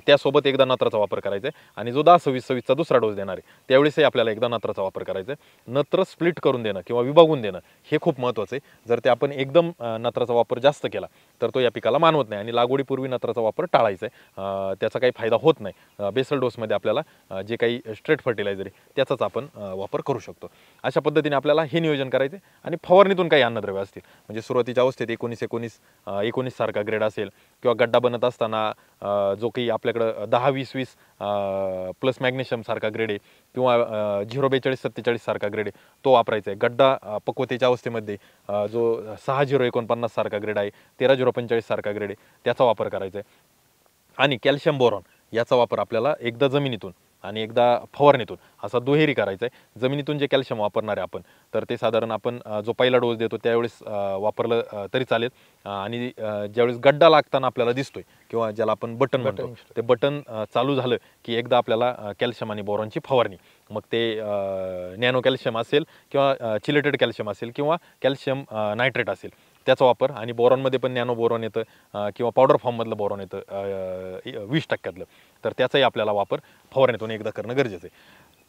त्यासोबत एकदा नत्राचा वापर करायचा आहे आणि जो 10-26-26चा दुसरा डोस देणार आहे त्यावेळेसही आपल्याला एकदा नत्राचा वापर करायचा आहे. नत्र स्प्लिट करून देणं किंवा विभागून देणं हे खूप महत्त्वाचं आहे. जर ते आपण एकदम नत्राचा वापर जास्त केला तर तो या पिकाला मानवत नाही आणि लागवडीपूर्वी नत्राचा वापर टाळायचा आहे. त्याचा काही फायदा होत नाही. बेसल डोसमध्ये आपल्याला जे काही स्ट्रेट फर्टिलायझर आहे त्याचाच आपण वापर करू शकतो. अशा पद्धतीने आपल्याला हे नियोजन करायचे आणि फवारणीतून काही अन्नद्रव्य असतील म्हणजे सुरुवातीच्या अवस्थेत 19-19 सारखा ग्रेड असेल किंवा गड्डा बनत असताना जो काही आपल्याकडं 10-20-20 प्लस मॅग्नेशियम सारखा ग्रेड आहे किंवा 042-47 सारखा ग्रेड आहे तो वापरायचा आहे. गड्डा पक्वतेच्या अवस्थेमध्ये जो 6049 सारखा ग्रेड आहे 13-045 सारखा ग्रेड आहे त्याचा वापर करायचा आहे. आणि कॅल्शियम बोरॉन याचा वापर आपल्याला एकदा जमिनीतून आणि एकदा फवारणीतून असा दुहेरी करायचा आहे. जमिनीतून जे कॅल्शियम वापरणार आहे आपण तर ते साधारण आपण जो पहिला डोस देतो त्यावेळेस वापरलं तरी चालेल आणि ज्यावेळेस गड्डा लागताना आपल्याला दिसतोय किंवा ज्याला आपण बटन म्हणतो ते बटन चालू झालं की एकदा आपल्याला कॅल्शियम आणि बोरॉनची फवारणी मग ते नॅनो कॅल्शियम असेल किंवा चिलेटेड कॅल्शियम असेल किंवा कॅल्शियम नायट्रेट असेल त्याचा वापर आणि बोरॉनमध्ये पण नॅनो बोरॉन येतं किंवा पावडर फॉर्ममधलं बोरॉन येतं 20% तर त्याचाही आपल्याला वापर फवारणीतून एकदा करणं गरजेचं आहे.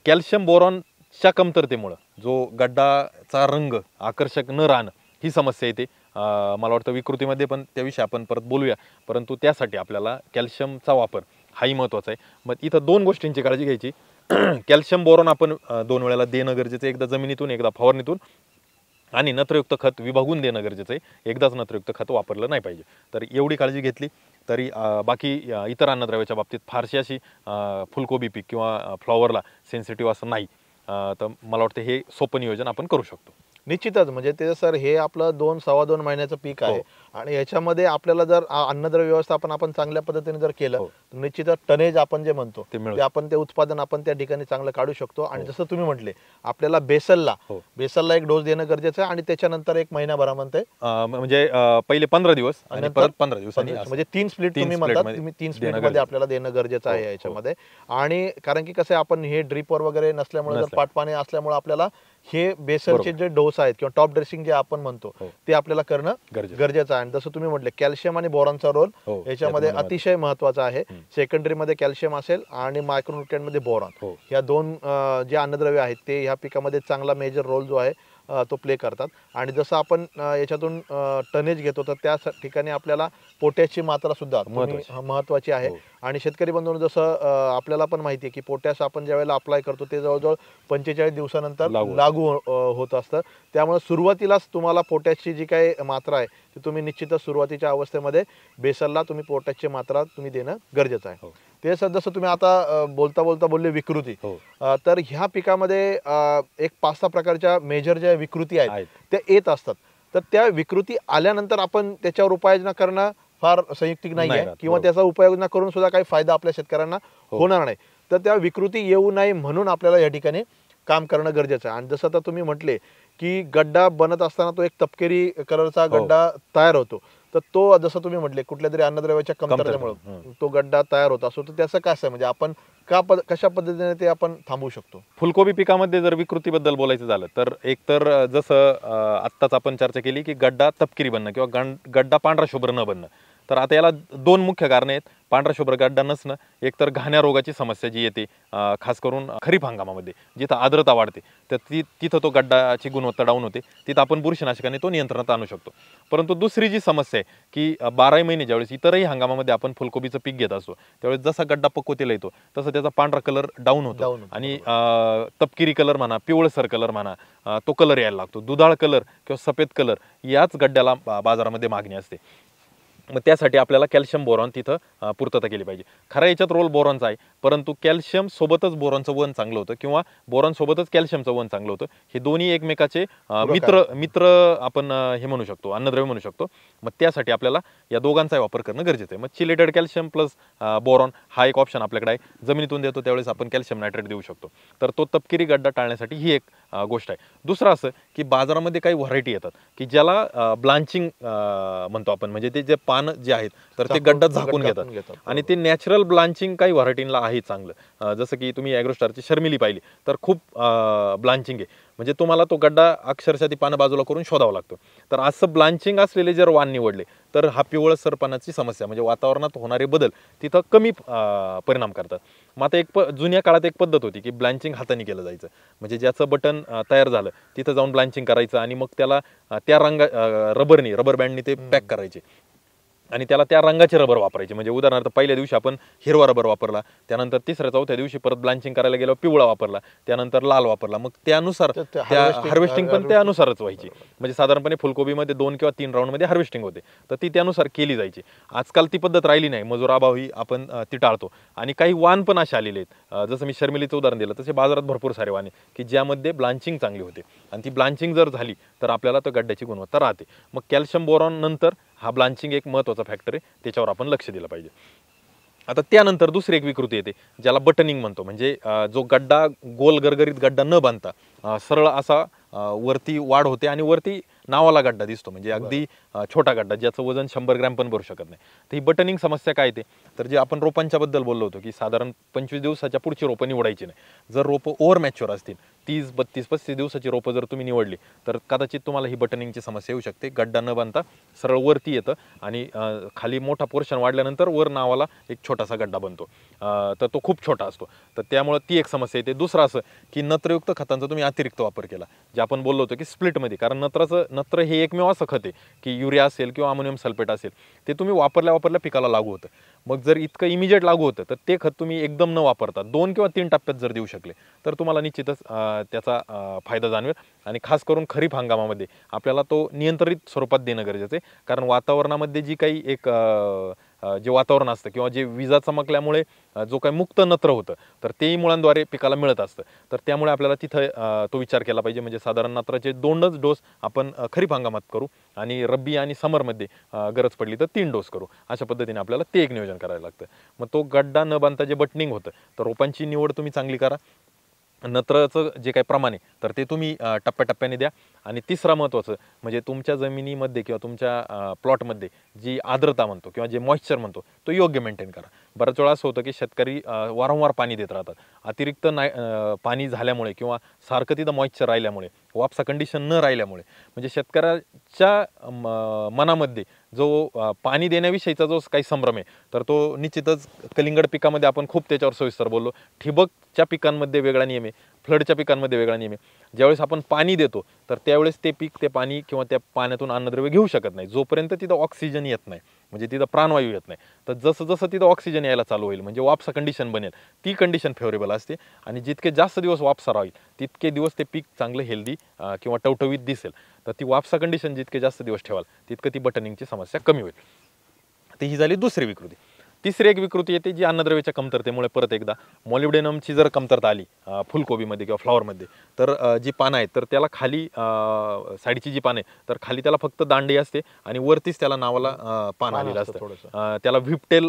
कॅल्शियम बोरॉनच्या कमतरतेमुळं जो गड्डाचा रंग आकर्षक न राहणं ही समस्या येते. मला वाटतं विकृतीमध्ये पण त्याविषयी आपण परत बोलूया परंतु त्यासाठी आपल्याला कॅल्शियमचा वापर हाही महत्त्वाचा आहे. मग इथं 2 गोष्टींची काळजी घ्यायची. कॅल्शियम बोरॉन आपण 2 वेळेला देणं गरजेचं आहे एकदा जमिनीतून एकदा फवारणीतून आणि नत्रयुक्त खत विभागून देणं गरजेचं आहे. एकदाच नत्रयुक्त खत वापरलं नाही पाहिजे. तर एवढी काळजी घेतली तरी बाकी इतर अन्नद्रव्याच्या बाबतीत फारशी अशी फुलकोबी पीक किंवा फ्लॉवरला सेन्सिटिव्ह असं नाही. तर मला वाटतं हे सोपं नियोजन आपण करू शकतो. निश्चितच म्हणजे ते सर हे आपलं 2-2.25 महिन्याचं पीक आहे आणि याच्यामध्ये आपल्याला जर अन्नद्रव्य व्यवस्थापन आपण चांगल्या पद्धतीने जर केलं तर निश्चितच टनेज आपण जे म्हणतो ते आपण ते उत्पादन आपण त्या ठिकाणी चांगलं काढू शकतो. आणि जसं तुम्ही म्हटले आपल्याला बेसलला एक डोस देणं गरजेचं आहे आणि त्याच्यानंतर 1 महिनाभरामध्ये म्हणजे पहिले 15 दिवस आणि परत 15 दिवसांनी म्हणजे 3 स्प्लिट तुम्ही म्हणतात तुम्ही 3 स्प्लिट मध्ये आपल्याला देणं गरजेचं आहे याच्यामध्ये. आणि कारण की कसं आपण हे ड्रिपवर वगैरे नसल्यामुळे जर पाटपाणी असल्यामुळे आपल्याला हे बेसलचे जे डोस आहेत किंवा टॉप ड्रेसिंग जे आपण म्हणतो ते आपल्याला करणं गरजेचं आहे. आणि जसं तुम्ही म्हटले कॅल्शियम आणि बोरॉनचा रोल याच्यामध्ये अतिशय महत्वाचा आहे. सेकंडरी मध्ये कॅल्शियम असेल आणि मायक्रोन्यूट्रिएंट मध्ये बोरॉन या 2 जे अन्नद्रव्य आहेत ते ह्या पिकामध्ये चांगला मेजर रोल जो आहे तो प्ले करतात. आणि जसं आपण याच्यातून टनेज घेतो तर त्या ठिकाणी आपल्याला पोटॅशची मात्रा सुद्धा महत्वाची आहे. आणि शेतकरी बंधूंनो जसं आपल्याला पण माहिती आहे की पोटॅश आपण ज्या वेळेला अप्लाय करतो ते जवळजवळ 45 दिवसानंतर लागू होत असतं. त्यामुळे सुरुवातीलाच तुम्हाला पोटॅशची जी काही मात्रा आहे ती तुम्ही निश्चितच सुरुवातीच्या अवस्थेमध्ये बेसलला तुम्ही पोटॅशची मात्रा तुम्ही देणं गरजेचं आहे. ते जसं तुम्ही आता बोलता बोलले विकृती तर ह्या पिकामध्ये एक 5-6 प्रकारच्या मेजर ज्या विकृती आहेत त्या येत असतात. तर त्या विकृती आल्यानंतर आपण त्याच्यावर उपाययोजना करणं फार संयुक्तिक नाही आहे किंवा त्याचा उपाययोजना करून सुद्धा काही फायदा आपल्या शेतकऱ्यांना होणार नाही. तर त्या विकृती येऊ नये म्हणून आपल्याला या ठिकाणी काम करणं गरजेचं आहे. आणि जसं आता तुम्ही म्हटले की गड्डा बनत असताना तो एक तपकिरी कलरचा गड्डा तयार होतो तर तो जसं तुम्ही म्हटले कुठल्या तरी अन्नद्रव्याच्या कमतरतेमुळे तो गड्डा तयार होत असतो तर त्याचं काय आहे म्हणजे आपण कशा पद्धतीने ते आपण थांबवू शकतो. फुलकोबी पिकामध्ये जर विकृतीबद्दल बोलायचं झालं तर एकतर जसं आत्ताच आपण चर्चा केली की गड्डा तपकिरी बनणं किंवा गड्डा पांढरा शुभ्र न बनणं. तर आता याला 2 मुख्य कारणे आहेत. पांढरा शुभ्र गड्डा नसणं एकतर घाण्या रोगाची समस्या जी येते खास करून खरीप हंगामामध्ये जिथं आर्द्रता वाढते तर तिथं तो गड्डाची गुणवत्ता डाऊन होते. तिथं आपण बुरशीनाशकाने तो नियंत्रणात आणू शकतो. परंतु दुसरी जी समस्या आहे की 12 महिने ज्यावेळेस इतरही हंगामामध्ये आपण फुलकोबीचं पीक घेत असतो त्यावेळेस जसा गड्डा पक्वतेला येतो तसं त्याचा पांढरा कलर डाऊन होतो आणि तपकिरी कलर म्हणा पिवळसर कलर म्हणा तो कलर यायला लागतो. दुधाळ कलर किंवा सफेद कलर याच गड्ड्याला बाजारामध्ये मागणी असते. मग त्यासाठी आपल्याला कॅल्शियम बोरॉन तिथं पूर्तता केली पाहिजे. खरा याच्यात रोल बोरॉनचा आहे परंतु कॅल्शियम सोबतच बोरॉनचं वन चांगलं होतं किंवा बोरॉन सोबतच कॅल्शियमचं वन चांगलं होतं. हे दोन्ही एकमेकाचे मित्र आपण हे म्हणू शकतो अन्नद्रव्य म्हणू शकतो. मग त्यासाठी आपल्याला या दोघांचाही वापर करणं गरजेचं आहे. मग चिलेटेड कॅल्शियम प्लस बोरॉन हा एक ऑप्शन आपल्याकडे आहे. जमिनीतून देतो त्यावेळेस आपण कॅल्शियम नायट्रेट देऊ शकतो. तर तो तपकिरी गड्डा टाळण्यासाठी ही एक गोष्ट आहे. दुसरं असं की बाजारामध्ये काही व्हरायटी येतात की ज्याला ब्लांचिंग म्हणतो आपण म्हणजे ते जे पान जे आहेत तर ते गड्डा झाकून घेतात आणि ते नॅचरल ब्लांचिंग काही व्हरायटीला आहे चांगलं. जसं की तुम्ही ॲग्रोस्टारची शर्मिली पाहिली तर खूप ब्लांचिंग आहे म्हणजे तुम्हाला तो गड्डा अक्षरशः ती पानं बाजूला करून शोधावा लागतो. तर असं ब्लांचिंग असलेले जर वाण निवडले तर हा पिवळसरपणाची समस्या म्हणजे वातावरणात होणारे बदल तिथं कमी परिणाम करतात. मग आता जुन्या काळात एक पद्धत होती की ब्लांचिंग हाताने केलं जायचं, म्हणजे ज्याचं बटन तयार झालं तिथं जाऊन ब्लांचिंग करायचं आणि मग त्याला त्या रबर बँडनी ते पॅक करायचे आणि त्याला त्या रंगाचे रबर वापरायचे. म्हणजे उदाहरणार्थ पहिल्या दिवशी आपण हिरवा रबर वापरला, त्यानंतर तिसऱ्या चौथ्या दिवशी परत ब्लांचिंग करायला गेलो पिवळा वापरला, त्यानंतर लाल वापरला. मग त्यानुसार त्या हार्वेस्टिंग पण त्यानुसारच व्हायची. म्हणजे साधारणपणे फुलकोबीमध्ये 2 किंवा 3 राऊंडमध्ये हार्वेस्टिंग होते, तर ती त्यानुसार केली जायची. आजकाल ती पद्धत राहिली नाही, मजूर अभावी आपण ती टाळतो. आणि काही वाण पण असे आलेले आहेत, जसं मी शर्मिलीचं उदाहरण दिलं तसे बाजारात भरपूर सारे वाण आहेत की ज्यामध्ये ब्लांचिंग चांगली होते आणि ती ब्लांचिंग जर झाली तर आपल्याला तर गड्ड्याची गुणवत्ता राहते. मग कॅल्शियम बोरॉन नंतर हा ब्लांचिंग एक महत्त्वाचा फॅक्टर आहे, त्याच्यावर आपण लक्ष दिलं पाहिजे. आता त्यानंतर दुसरी एक विकृती येते ज्याला बटनिंग म्हणतो. म्हणजे जो गड्डा गोल गरगरीत गड्डा न बांधता सरळ असा वरती वाढ होते आणि वरती नावाला गड्डा दिसतो, म्हणजे अगदी छोटा गड्डा ज्याचं वजन 100 ग्रॅम पण भरू शकत नाही. तर ही बटनिंग समस्या काय येते, तर जे आपण रोपांच्या बद्दल बोललो होतो की साधारण 25 दिवसाच्या पुढची रोपं निवडायची नाही. जर रोपं ओव्हर मॅच्युअर असतील, 30, 32, 35 दिवसाची रोपं जर तुम्ही निवडली तर कदाचित तुम्हाला ही बटनिंगची समस्या येऊ शकते. गड्डा न बांधता सरळ वरती येतं आणि खाली मोठा पोर्शन वाढल्यानंतर वर नावाला एक छोटासा गड्डा बनतो, तर तो खूप छोटा असतो. तर त्यामुळे ती एक समस्या येते. दुसरं असं की नत्रयुक्त खतांचा तुम्ही अतिरिक्त वापर केला, जे आपण बोललो होतो की स्प्लिटमध्ये, कारण नत्र हे एकमेव असं खत आहे की युरिया असेल किंवा अमोनियम सल्फेट असेल ते तुम्ही वापरल्या पिकाला लागू होतं. मग जर इतकं इमिजिएट लागू होतं तर ते खत तुम्ही एकदम न वापरता 2 किंवा 3 टप्प्यात जर देऊ शकले तर तुम्हाला निश्चितच त्याचा फायदा जाणवेल. आणि खास करून खरीप हंगामामध्ये आपल्याला तो नियंत्रित स्वरूपात देणं गरजेचं आहे, कारण वातावरणामध्ये जी काही एक जे वातावरण असतं किंवा जे विजा चमकल्यामुळे जो काही मुक्त नत्र होतं तर तेही मुळांद्वारे पिकाला मिळत असतं. तर त्यामुळे आपल्याला तिथं तो विचार केला पाहिजे. म्हणजे साधारण नत्राचे 2च डोस आपण खरीप हंगामात करू आणि रब्बी आणि समरमध्ये गरज पडली तर 3 डोस करू. अशा पद्धतीने आपल्याला ते एक नियोजन करायला लागतं. मग तो गड्डा न बांधता जे बटनिंग होतं तर रोपांची निवड तुम्ही चांगली करा. नत्राचं जे काही प्रमाण आहे तर ते तुम्ही टप्प्याटप्प्याने द्या. आणि तिसरा महत्त्वाचं म्हणजे तुमच्या जमिनीमध्ये किंवा तुमच्या प्लॉटमध्ये जी आर्द्रता म्हणतो किंवा जे मॉइश्चर म्हणतो तो योग्य मेंटेन करा. बऱ्याच वेळा असं होतं की शेतकरी वारंवार पाणी देत राहतात. अतिरिक्त पाणी झाल्यामुळे किंवा सारखं तिथं मॉइश्चर राहिल्यामुळे, वापसा कंडिशन न राहिल्यामुळे म्हणजे शेतकऱ्याच्या मनामध्ये जो पाणी देण्याविषयीचा जो काही संभ्रम आहे तर तो निश्चितच कलिंगड पिकामध्ये आपण खूप त्याच्यावर सविस्तर बोललो. ठिबकच्या पिकांमध्ये वेगळा नियम आहे, फ्लडच्या पिकांमध्ये वेगळा नियम आहे. ज्यावेळेस आपण पाणी देतो तर त्यावेळेस ते पीक ते पाणी किंवा त्या पाण्यातून अन्नद्रव्य घेऊ शकत नाही जोपर्यंत तिथं ऑक्सिजन येत नाही, म्हणजे तिथं प्राणवायू येत नाही. तर जसं जसं तिथं ऑक्सिजन यायला चालू होईल म्हणजे वापसा कंडिशन बनेल, ती कंडिशन फेवरेबल असते आणि जितके जास्त दिवस वापसा राहील तितके दिवस ते पीक चांगलं हेल्दी किंवा टवटवीत दिसेल. तर ती वापसा कंडिशन जितके जास्त दिवस ठेवाल तितकं ती बटनिंगची समस्या कमी होईल. ती ही झाली दुसरी विकृती. तिसरी एक विकृती येते जी अन्नद्रव्याच्या कमतरतेमुळे परत एकदा मॉलिब्डेनमची जर कमतरता आली फुलकोबीमध्ये किंवा फ्लॉवरमध्ये तर जी पानं आहेत तर त्याला खाली साईडची जी पानं आहे तर खाली त्याला फक्त दांडी असते आणि वरतीच त्याला नावाला पान आलेलं असतं. त्याला व्हिपटेल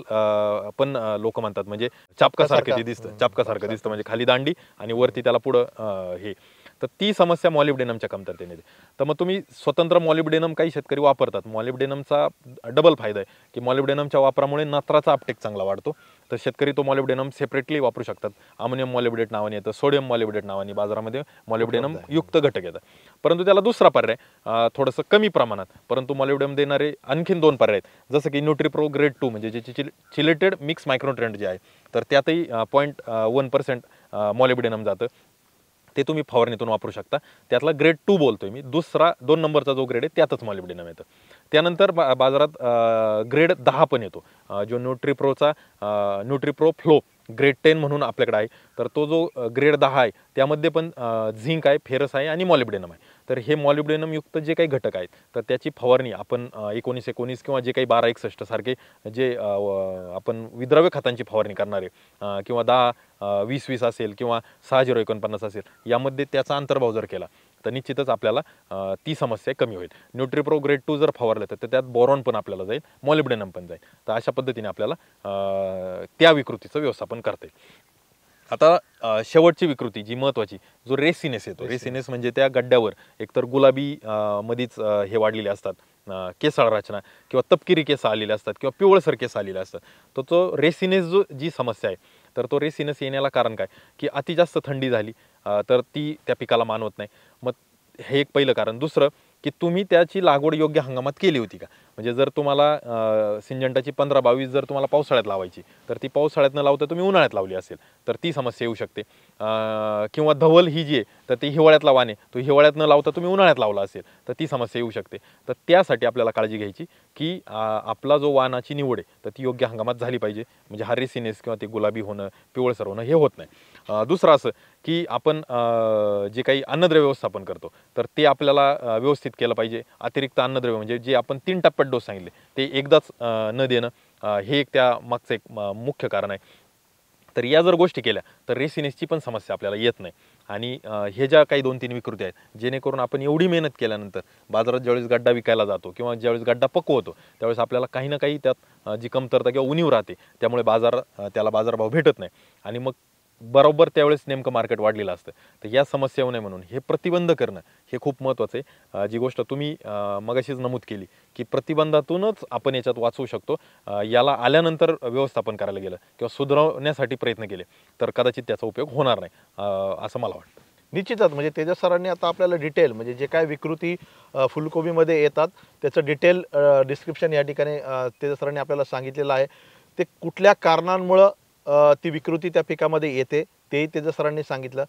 पण लोक म्हणतात, म्हणजे चापकासारखं ते दिसतं, चापकासारखं दिसतं म्हणजे खाली दांडी आणि वरती त्याला पुढं हे. तर ती समस्या मॉलिब्डेनमच्या कमतरतेने येते. तर मग तुम्ही स्वतंत्र मॉलिब्डेनम काही शेतकरी वापरतात. मॉलिब्डेनमचा डबल फायदा आहे की मॉलिब्डेनमच्या वापरामुळे नत्राचा अपटेक चांगला वाढतो. तर शेतकरी तो मॉलिब्डेनम सेपरेटली वापरू शकतात. अमोनियम मॉलिब्डेट नावाने येतं, सोडियम मॉलिब्डेट नावाने बाजारामध्ये मॉलिब्डेनम युक्त घटक येतात. परंतु त्याला दुसरा पर्याय थोडंसं कमी प्रमाणात परंतु मॉलिब्डेनम देणारे आणखीन 2 पर्याय आहेत, जसं की न्यूट्रिप्रो ग्रेड 2 म्हणजे जे चिलेटेड मिक्स मायक्रोन्युट्रिएंट जे आहे तर त्यातही 0.1% मॉलिब्डेनम जातं. ते तुम्ही फवारणीतून वापरू शकता. त्यातला ग्रेड 2 बोलतोय मी. दुसरा 2 नंबरचा जो ग्रेड आहे त्यातच मॉलिब्डेनम येतं. त्यानंतर बाजारात ग्रेड 10 पण येतो, जो न्यूट्रिप्रो फ्लो ग्रेड 10 म्हणून आपल्याकडे आहे. तर तो जो ग्रेड 10 आहे त्यामध्ये पण झिंक आहे, फेरस आहे आणि मॉलिब्डेनम आहे. तर हे मॉलिब्डेनम युक्त जे काही घटक आहेत तर त्याची फवारणी आपण 19-19 किंवा जे काही 12-61 सारखे जे आपण विद्रव्य खतांची फवारणी करणार आहे किंवा 10-20-20 असेल किंवा 6049 असेल यामध्ये त्याचा अंतर्भाव जर केला तर निश्चितच आपल्याला ती समस्या कमी होईल. न्यूट्रिप्रो ग्रेड 2 जर फवारलं तर त्यात बोरॉन पण आपल्याला जाईल, मॉलिब्डेनम पण जाईल. तर अशा पद्धतीने आपल्याला त्या विकृतीचं व्यवस्थापन करता येईल. आता शेवटची विकृती जी महत्त्वाची, जो रेसिनेस येतो. रेसिनेस म्हणजे त्या गड्ड्यावर एकतर गुलाबी मधीच हे वाढलेले असतात केसाळ रचना किंवा तपकिरी केस आलेले असतात किंवा पिवळसर केस आलेले असतात. तर तो रेसिनेस जी समस्या आहे तर तो रेसिनेस येण्याला कारण काय की अति जास्त थंडी झाली तर ती त्या पिकाला मानवत नाही. मग हे एक पहिलं कारण. दुसरं की तुम्ही त्याची लागवड योग्य हंगामात केली होती का? म्हणजे जर तुम्हाला सिंजंटाची 15-22 जर तुम्हाला पावसाळ्यात लावायची, तर ती पावसाळ्यात न लावता तुम्ही उन्हाळ्यात लावली असेल तर ती समस्या येऊ शकते. किंवा धवल ही जी आहे तर ती हिवाळ्यातला वाण आहे, तो हिवाळ्यात न लावता तुम्ही उन्हाळ्यात लावला असेल तर ती समस्या येऊ शकते. तर त्यासाठी आपल्याला काळजी घ्यायची की आपला जो वाणाची निवड आहे तर ती योग्य हंगामात झाली पाहिजे. म्हणजे हा रेसिनेस किंवा ते गुलाबी होणं, पिवळसर होणं हे होत नाही. दुसरं असं की आपण जे काही अन्नद्रव्य व्यवस्थापन करतो तर ते आपल्याला व्यवस्थित केलं पाहिजे. अतिरिक्त अन्नद्रव्य म्हणजे जे आपण 3 टप्प्यात डोस सांगितले ते एकदाच न देणं, हे एक त्या मागचं एक मुख्य कारण आहे. तर या जर गोष्टी केल्या तर रेसिनेसची पण समस्या आपल्याला येत नाही. आणि हे ज्या काही 2-3 विकृती आहेत जेणेकरून आपण एवढी मेहनत केल्यानंतर बाजारात ज्यावेळेस गड्डा विकायला जातो किंवा ज्यावेळेस गड्डा पकवतो त्यावेळेस आपल्याला काही ना काही त्यात जी कमतरता किंवा उणीव राहते, त्यामुळे त्याला बाजारभाव भेटत नाही आणि मग बरोबर त्यावेळेस नेमकं मार्केट वाढलेलं असतं. तर या समस्या येऊ नये म्हणून हे प्रतिबंध करणं हे खूप महत्त्वाचं आहे. जी गोष्ट तुम्ही मगाशीच नमूद केली की प्रतिबंधातूनच आपण याच्यात वाचवू शकतो. याला आल्यानंतर व्यवस्थापन करायला गेलं किंवा सुधारवण्यासाठी प्रयत्न केले तर कदाचित त्याचा उपयोग होणार नाही, असं मला वाटतं. निश्चितच म्हणजे तेजस सरांनी आता आपल्याला डिटेल म्हणजे जे काय विकृती फुलकोबीमध्ये येतात त्याचं डिटेल डिस्क्रिप्शन या ठिकाणी तेजस सरांनी आपल्याला सांगितलेलं आहे. ते कुठल्या कारणांमुळं ती विकृती त्या पिकामध्ये येते तेही तेजस सरांनी सांगितलं.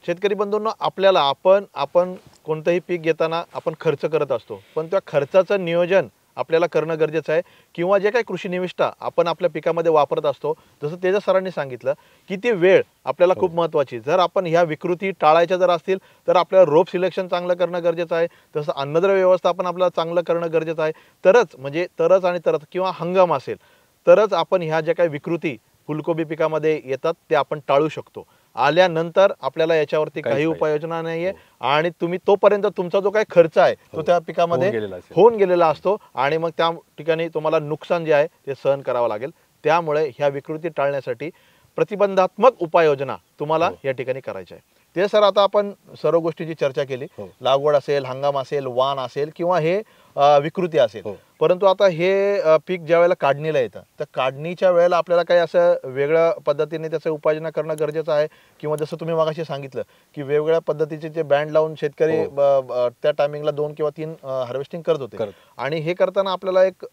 शेतकरी बंधूंनो, आपल्याला आपण कोणतंही पीक घेताना आपण खर्च करत असतो, पण त्या खर्चाचं नियोजन आपल्याला करणं गरजेचं आहे. किंवा जे काही कृषी निविष्ठा आपण आपल्या पिकामध्ये वापरत असतो, जसं तेजस सरांनी सांगितलं की ती वेळ आपल्याला खूप महत्त्वाची. जर आपण ह्या विकृती टाळायच्या जर असतील तर आपल्याला रोप सिलेक्शन चांगलं करणं गरजेचं आहे. तसं अन्नद्रव्य व्यवस्थापन आपल्याला चांगलं करणं गरजेचं आहे. तरच किंवा हंगाम असेल तरच आपण ह्या ज्या काही विकृती फुलकोबी पिकामध्ये येतात ते आपण टाळू शकतो. आल्यानंतर आपल्याला याच्यावरती काही उपाययोजना नाहीये आणि तुम्ही तोपर्यंत तुमचा जो काही खर्च आहे तो त्या पिकामध्ये होऊन गेलेला असतो आणि मग त्या ठिकाणी तुम्हाला नुकसान जे आहे ते सहन करावं लागेल. त्यामुळे ह्या विकृती टाळण्यासाठी प्रतिबंधात्मक उपाययोजना तुम्हाला या ठिकाणी करायच्या आहे. ते सर, आता आपण सर्व गोष्टीची चर्चा केली, लागवड असेल, हंगाम असेल, वाण असेल किंवा हे विकृती असेल. परंतु आता हे पीक ज्या वेळेला काढणीला येतं तर काढणीच्या वेळेला आपल्याला काही असं वेगळ्या पद्धतीने त्याचं उपाययोजना करणं गरजेचं आहे किंवा जसं तुम्ही मगाशी सांगितलं की वेगवेगळ्या पद्धतीचे जे बँड लावून शेतकरी त्या टायमिंगला 2 किंवा 3 हार्वेस्टिंग करत होते आणि हे करताना आपल्याला एक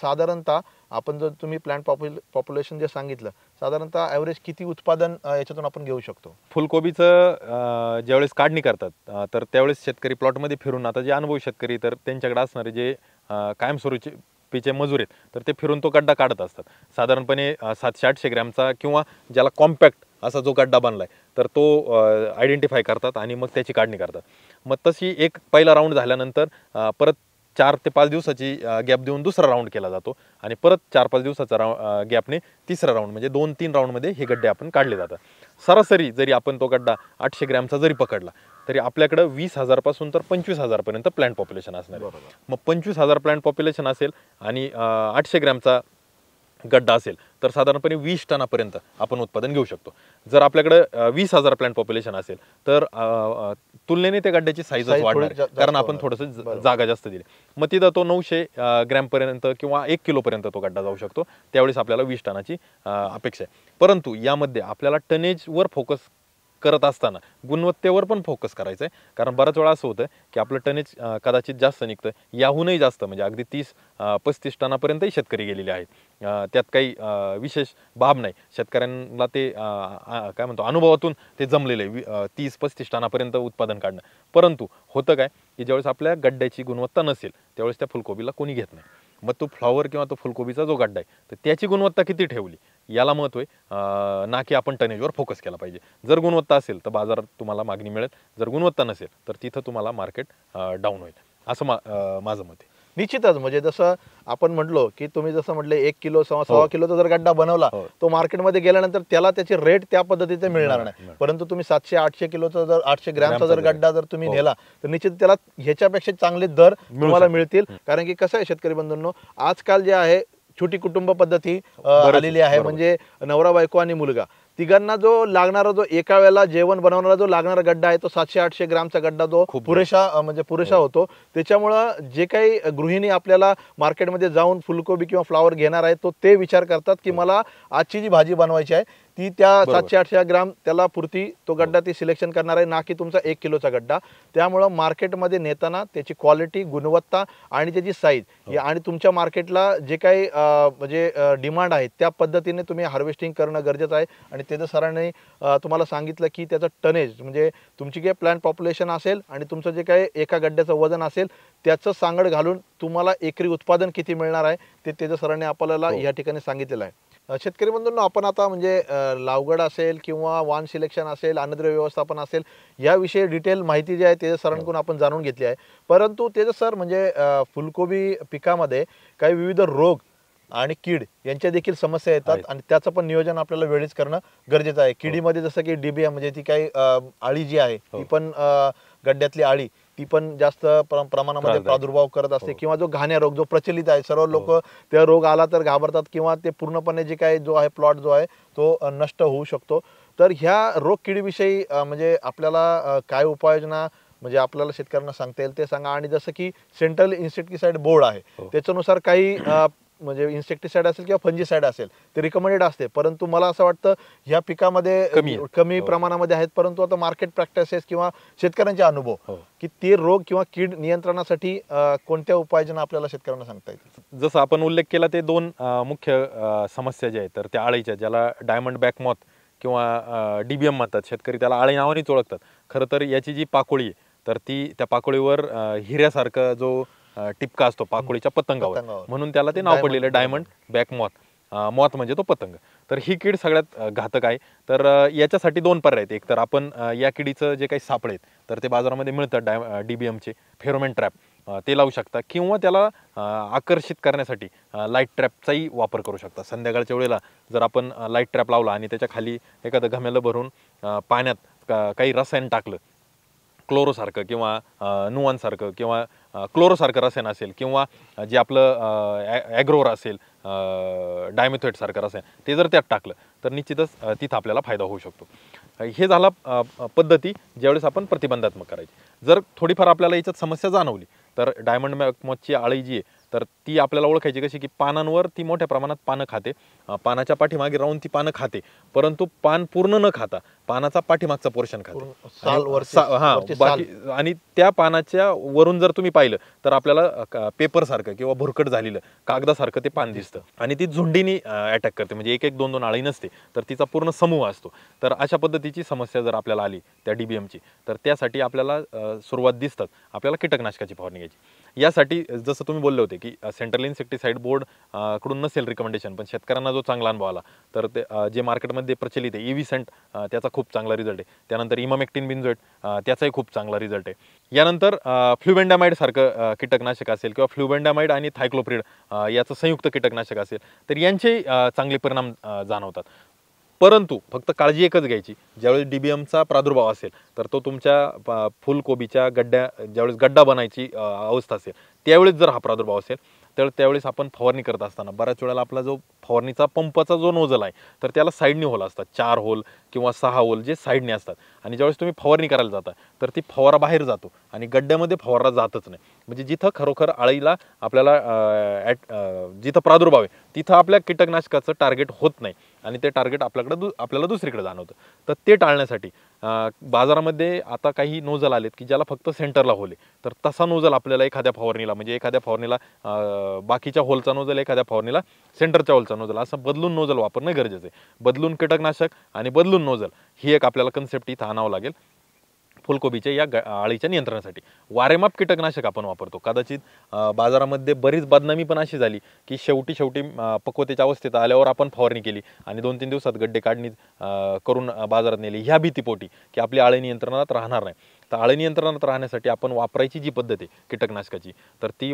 साधारणतः आपण जर तुम्ही प्लांट पॉप्युलेशन जे सांगितलं साधारणतः ॲव्हरेज किती उत्पादन याच्यातून आपण घेऊ शकतो? फुलकोबीचं ज्यावेळेस काढणी करतात तर त्यावेळेस शेतकरी प्लॉटमध्ये फिरून, आता जे अनुभवी शेतकरी तर त्यांच्याकडे असणारे जे कायमस्वरूपीचे मजूर आहेत तर ते फिरून तो गड्डा काढत असतात. साधारणपणे 700-800 ग्रॅमचा किंवा ज्याला कॉम्पॅक्ट असा जो गड्डा बनलाय तर तो आयडेंटिफाय करतात आणि मग त्याची काढणी करतात. मग तशी एक पहिला राऊंड झाल्यानंतर परत 4 ते 5 दिवसाची गॅप देऊन दुसरा राऊंड केला जातो आणि परत 4-5 दिवसाचा गॅपने तिसरा राऊंड, म्हणजे 2-3 राऊंडमध्ये हे गड्डे आपण काढले जातात. सरासरी जरी आपण तो गड्डा 800 ग्रॅमचा जरी पकडला तरी आपल्याकडे 20,000 पासून तर 25,000 पर्यंत प्लांट पॉप्युलेशन असणार आहे. मग 25,000 प्लांट पॉप्युलेशन असेल आणि 800 ग्रॅमचा गड्डा असेल तर साधारणपणे 20 टनापर्यंत आपण उत्पादन घेऊ शकतो. जर आपल्याकडे 20,000 प्लांट पॉप्युलेशन असेल तर तुलनेने त्या गड्ड्याची साईजच वाढणार, कारण आपण थोडंसं जागा जास्त दिली. मग तिथं तो 900 ग्रॅमपर्यंत किंवा 1 किलोपर्यंत तो गड्डा जाऊ शकतो. त्यावेळेस आपल्याला 20 टनाची अपेक्षा आहे. परंतु यामध्ये आपल्याला टनेजवर फोकस करत असताना गुणवत्तेवर पण फोकस करायचं आहे, कारण बऱ्याच वेळा असं होतं की आपलं टनेज कदाचित जास्त निघतं, याहूनही जास्त म्हणजे अगदी 30-35 टनापर्यंतही शेतकरी गेलेले आहेत. त्यात काही विशेष बाब नाही, शेतकऱ्यांना ते काय म्हणतो अनुभवातून ते जमलेलं आहे 30-35 टनापर्यंत उत्पादन काढणं. परंतु होतं काय की ज्यावेळेस आपल्या गड्ड्याची गुणवत्ता नसेल त्यावेळेस त्या फुलकोबीला कोणी घेत नाही. मग तो फ्लॉवर किंवा तो फुलकोबीचा जो गड्डा आहे तर त्याची गुणवत्ता किती ठेवली याला महत्त्व आहे, ना की आपण टनेजवर फोकस केला पाहिजे. जर गुणवत्ता असेल तर बाजारात तुम्हाला मागणी मिळेल, जर गुणवत्ता नसेल तर तिथं तुम्हाला मार्केट डाऊन होईल, असं माझं मत आहे. निश्चितच म्हणजे जसं आपण म्हटलो की तुम्ही जसं म्हटले 1 किलो 1.25 किलोचा जर गड्डा बनवला तो मार्केटमध्ये गेल्यानंतर त्याला त्याची रेट त्या पद्धतीचे मिळणार नाही. परंतु तुम्ही 700-800 किलोचा जर 800 ग्रॅमचा जर गड्डा जर तुम्ही नेला तर निश्चित त्याला ह्याच्यापेक्षा चांगले दर तुम्हाला मिळतील. कारण की कसं आहे शेतकरी बंधूंनो, आजकाल जे आहे छोटी कुटुंब पद्धती आलेली आहे. म्हणजे नवरा बायको आणि मुलगा तिघांना जो लागणारा जो एका वेळेला जेवण बनवणारा जो लागणारा गड्डा आहे तो 700-800 ग्रॅमचा गड्डा जो पुरेसा होतो. त्याच्यामुळं जे काही गृहिणी आपल्याला मार्केटमध्ये जाऊन फुलकोबी किंवा फ्लावर घेणार आहे तो ते विचार करतात की मला आजची जी भाजी बनवायची आहे ती त्या बरोबर. 700-800 ग्राम त्याला पुरती तो गड्डा ती सिलेक्शन करणार आहे, ना की तुमचा 1 किलोचा गड्डा. त्यामुळं मार्केटमध्ये नेताना त्याची क्वालिटी, गुणवत्ता आणि त्याची साईज आणि तुमच्या मार्केटला जे काही म्हणजे डिमांड आहे त्या पद्धतीने तुम्ही हार्वेस्टिंग करणं गरजेचं आहे. आणि त्याचं सरांनी तुम्हाला सांगितलं की त्याचं टनेज म्हणजे तुमची जे प्लांट पॉप्युलेशन असेल आणि तुमचं जे काही एका गड्ड्याचं वजन असेल त्याचं सांगड घालून तुम्हाला एकरी उत्पादन किती मिळणार आहे ते त्याचं सरांनी आपल्याला या ठिकाणी सांगितलेलं आहे. शेतकरी बंधूंनो, आपण आता म्हणजे लावगड असेल किंवा वाण सिलेक्शन असेल, अन्नद्रव्य व्यवस्थापन असेल, याविषयी डिटेल माहिती जी आहे ते सरांकडून आपण जाणून घेतली आहे. परंतु त्याचं सर म्हणजे फुलकोबी पिकामध्ये काही विविध रोग आणि कीड यांच्या देखील समस्या येतात आणि त्याचं पण नियोजन आपल्याला वेळीच करणं गरजेचं आहे. किडीमध्ये जसं की डिबिया म्हणजे ती काही आळी जी आहे ती पण गड्ड्यातली आळी ती पण जास्त प्रमाणामध्ये प्रादुर्भाव करत असते, किंवा जो घाण्या रोग जो प्रचलित आहे, सर्व लोक त्या रोग आला तर घाबरतात किंवा ते पूर्णपणे जे काही जो आहे प्लॉट जो आहे तो नष्ट होऊ शकतो. तर ह्या रोग किडीविषयी म्हणजे आपल्याला काय उपाययोजना म्हणजे आपल्याला शेतकऱ्यांना सांगता येईल ते सांगा. आणि जसं की सेंट्रल इन्सेक्टिसाइड बोर्ड आहे त्याच्यानुसार काही म्हणजे इन्सेक्टिसाइड असेल किंवा फंजीसाइड असेल ते रिकमेंडेड असते, परंतु मला असं वाटतं ह्या पिकामध्ये कमी प्रमाणामध्ये आहेत. परंतु आता मार्केट प्रॅक्टिसेस किंवा शेतकऱ्यांचे अनुभव की ते रोग किंवा कीड नियंत्रणासाठी कोणत्या उपाययोजना आपल्याला शेतकऱ्यांना सांगता येतील? जसं आपण उल्लेख केला ते दोन मुख्य समस्या ज्या आहेत तर त्या आळीच्या, ज्याला डायमंड बॅक मॉथ किंवा डीबीएम म्हणतात, शेतकरी त्याला आळी नावानेच ओळखतात. खरं तर याची जी पाकोळी आहे तर ती त्या पाकोळीवर हिऱ्यासारखा जो टिपका असतो पाकोळीच्या पतंगावर, म्हणून त्याला ते नाव पडलेलं डायमंड बॅक मॉथ. मॉथ म्हणजे तो पतंग. तर ही कीड सगळ्यात घातक आहे. तर याच्यासाठी दोन पर्याय आहेत. एक तर आपण या किडीचं जे काही सापळे आहेत तर ते बाजारामध्ये मिळतात डीबीएमचे फेरोमेन ट्रॅप ते लावू शकता, किंवा त्याला आकर्षित करण्यासाठी लाईट ट्रॅपचाही वापर करू शकता. संध्याकाळच्या वेळेला जर आपण लाईट ट्रॅप लावला आणि त्याच्या खाली एखादं घमेलं भरून पाण्यात काही रसायन टाकलं, क्लोरोसारखं किंवा नुवानसारखं किंवा क्लोरोसारखं रसायन असेल, किंवा जे आपलं ॲग्रोवर असेल डायमेथोएटसारखं रसायन, ते जर त्यात टाकलं तर निश्चितच तिथं आपल्याला फायदा होऊ शकतो. हे झाला पद्धती ज्यावेळेस आपण प्रतिबंधात्मक करायची. जर थोडीफार आपल्याला याच्यात समस्या जाणवली तर डायमंड बॅकमॉथची आळी जी आहे तर ती आपल्याला ओळखायची कशी, की पानांवर ती मोठ्या प्रमाणात पानं खाते, पानाच्या पाठीमागे राहून ती पानं खाते, परंतु पान पूर्ण न खाता पानाचा पाठीमागचा पोर्शन खाते. बाकी आणि त्या पानाच्या वरून जर तुम्ही पाहिलं तर आपल्याला पेपर सारखं किंवा भुरकट झालेलं कागदासारखं ते पान दिसतं. आणि ती झुंडीनी अटॅक करते, म्हणजे एक एक दोन दोन आळी नसते तर तिचा पूर्ण समूह असतो. तर अशा पद्धतीची समस्या जर आपल्याला आली त्या डीबीएमची तर त्यासाठी आपल्याला सुरुवात दिसतात आपल्याला कीटकनाशकाची फवारणी घ्यायची. यासाठी जसं तुम्ही बोलले होते की सेंट्रल इन्सेक्टिसाइड बोर्ड कडून नसेल रिकमेंडेशन, पण शेतकऱ्यांना जो चांगला अनुभव आला तर ते जे मार्केटमध्ये प्रचलित आहे इव्हिसेंट त्याचा खूप चांगला रिझल्ट आहे. त्यानंतर इमामेक्टिन बिनझोएट त्याचाही खूप चांगला रिझल्ट आहे. यानंतर फ्ल्युबेंडामाइड सारखं कीटकनाशक असेल किंवा फ्ल्युबेंडामाइड आणि थायक्लोप्रिड याचं संयुक्त कीटकनाशक असेल तर यांचे चांगले परिणाम जाणवतात. परंतु फक्त काळजी एकच घ्यायची, ज्यावेळेस डीबीएमचा प्रादुर्भाव असेल तर तो तुमच्या फुलकोबीच्या ज्यावेळेस गड्डा बनायची अवस्था असेल त्यावेळेस जर हा प्रादुर्भाव असेल तर त्यावेळेस आपण फवारणी करत असताना बऱ्याच वेळेला आपला जो फवारणीचा पंपाचा जो नोजल आहे तर त्याला साईडने होल असतात, 4 होल किंवा 6 होल जे साईडने असतात. आणि ज्यावेळेस तुम्ही फवारणी करायला जाता तर ती फवारा बाहेर जातो आणि गड्ड्यामध्ये फवारा जातच नाही. म्हणजे जिथं खरोखर आळीला आपल्याला जिथं प्रादुर्भाव आहे तिथं आपल्या कीटकनाशकाचं टार्गेट होत नाही आणि ते टार्गेट आपल्याला दुसरीकडे जाणवतं. तर ते टाळण्यासाठी बाजारामध्ये आता काही नोजल आलेत की ज्याला फक्त सेंटरला होल आहे, तर तसा नोजल आपल्याला एखाद्या फवारणीला म्हणजे एखाद्या फवारणीला बाकीच्या होलचा नोजल, एखाद्या फवारणीला सेंटरच्या होलचा नोजल असं बदलून नोजल वापरणं गरजेचं आहे. बदलून कीटकनाशक आणि बदलून नोजल ही एक आपल्याला कन्सेप्ट इथं आणावं लागेल फुलकोबीच्या या आळीच्या नियंत्रणासाठी. वारेमाप कीटकनाशक आपण वापरतो. कदाचित बाजारामध्ये बरीच बदनामी पण अशी झाली की शेवटी पक्वतेच्या अवस्थेत आल्यावर आपण फवारणी केली आणि 2-3 दिवसात गड्डे काढणी करून बाजारात नेली ह्या भीतीपोटी की आपली आळी नियंत्रणात राहणार नाही. तर आळी नियंत्रणात राहण्यासाठी आपण वापरायची जी पद्धत आहे कीटकनाशकाची तर ती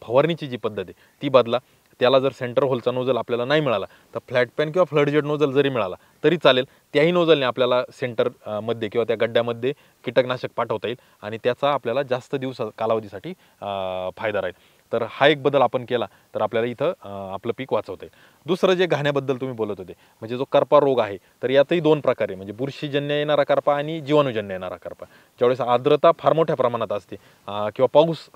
फवारणीची जी पद्धत आहे ती बदला. त्याला जर सेंटर होलचा नोजल आपल्याला नाही मिळाला तर फ्लॅट पॅन किंवा फ्लड जेट नोजल जरी मिळाला तरी चालेल. त्याही नोजलने आपल्याला सेंटर मध्ये किंवा त्या गड्ड्यामध्ये कीटकनाशक पाठवता येईल आणि त्याचा आपल्याला जास्त दिवस कालावधीसाठी फायदा राहील. तर हा एक बदल आपण केला तर आपल्याला इथं आपलं पीक वाचवता येईल. दुसरं जे घाण्याबद्दल तुम्ही बोलत होते म्हणजे जो करपा रोग आहे तर यातही 2 प्रकार आहे, म्हणजे बुरशीजन्य येणारा करपा आणि जीवाणूजन्य येणारा करपा. ज्यावेळेस आर्द्रता फार मोठ्या प्रमाणात असते किंवा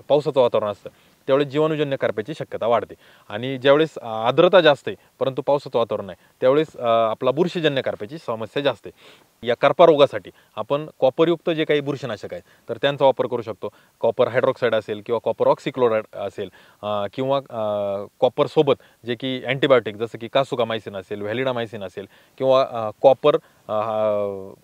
पावसाचं वातावरण असतं त्यावेळेस जीवाणूजन्य करप्याची शक्यता वाढते. आणि ज्यावेळेस आर्द्रता जास्त आहे परंतु पावसाचं वातावरण नाही त्यावेळेस आपला बुरशीजन्य करप्याची समस्या जास्त आहे. या करपा रोगासाठी आपण कॉपरयुक्त जे काही बुरशीनाशक आहेत तर त्यांचा वापर करू शकतो. कॉपर हायड्रॉक्साईड असेल किंवा कॉपर ऑक्सिक्लोराईड असेल किंवा कॉपर सोबत जे की अँटीबायोटिक जसं की कासुगामायसिन असेल, व्हॅलिडामायसिन असेल किंवा कॉपर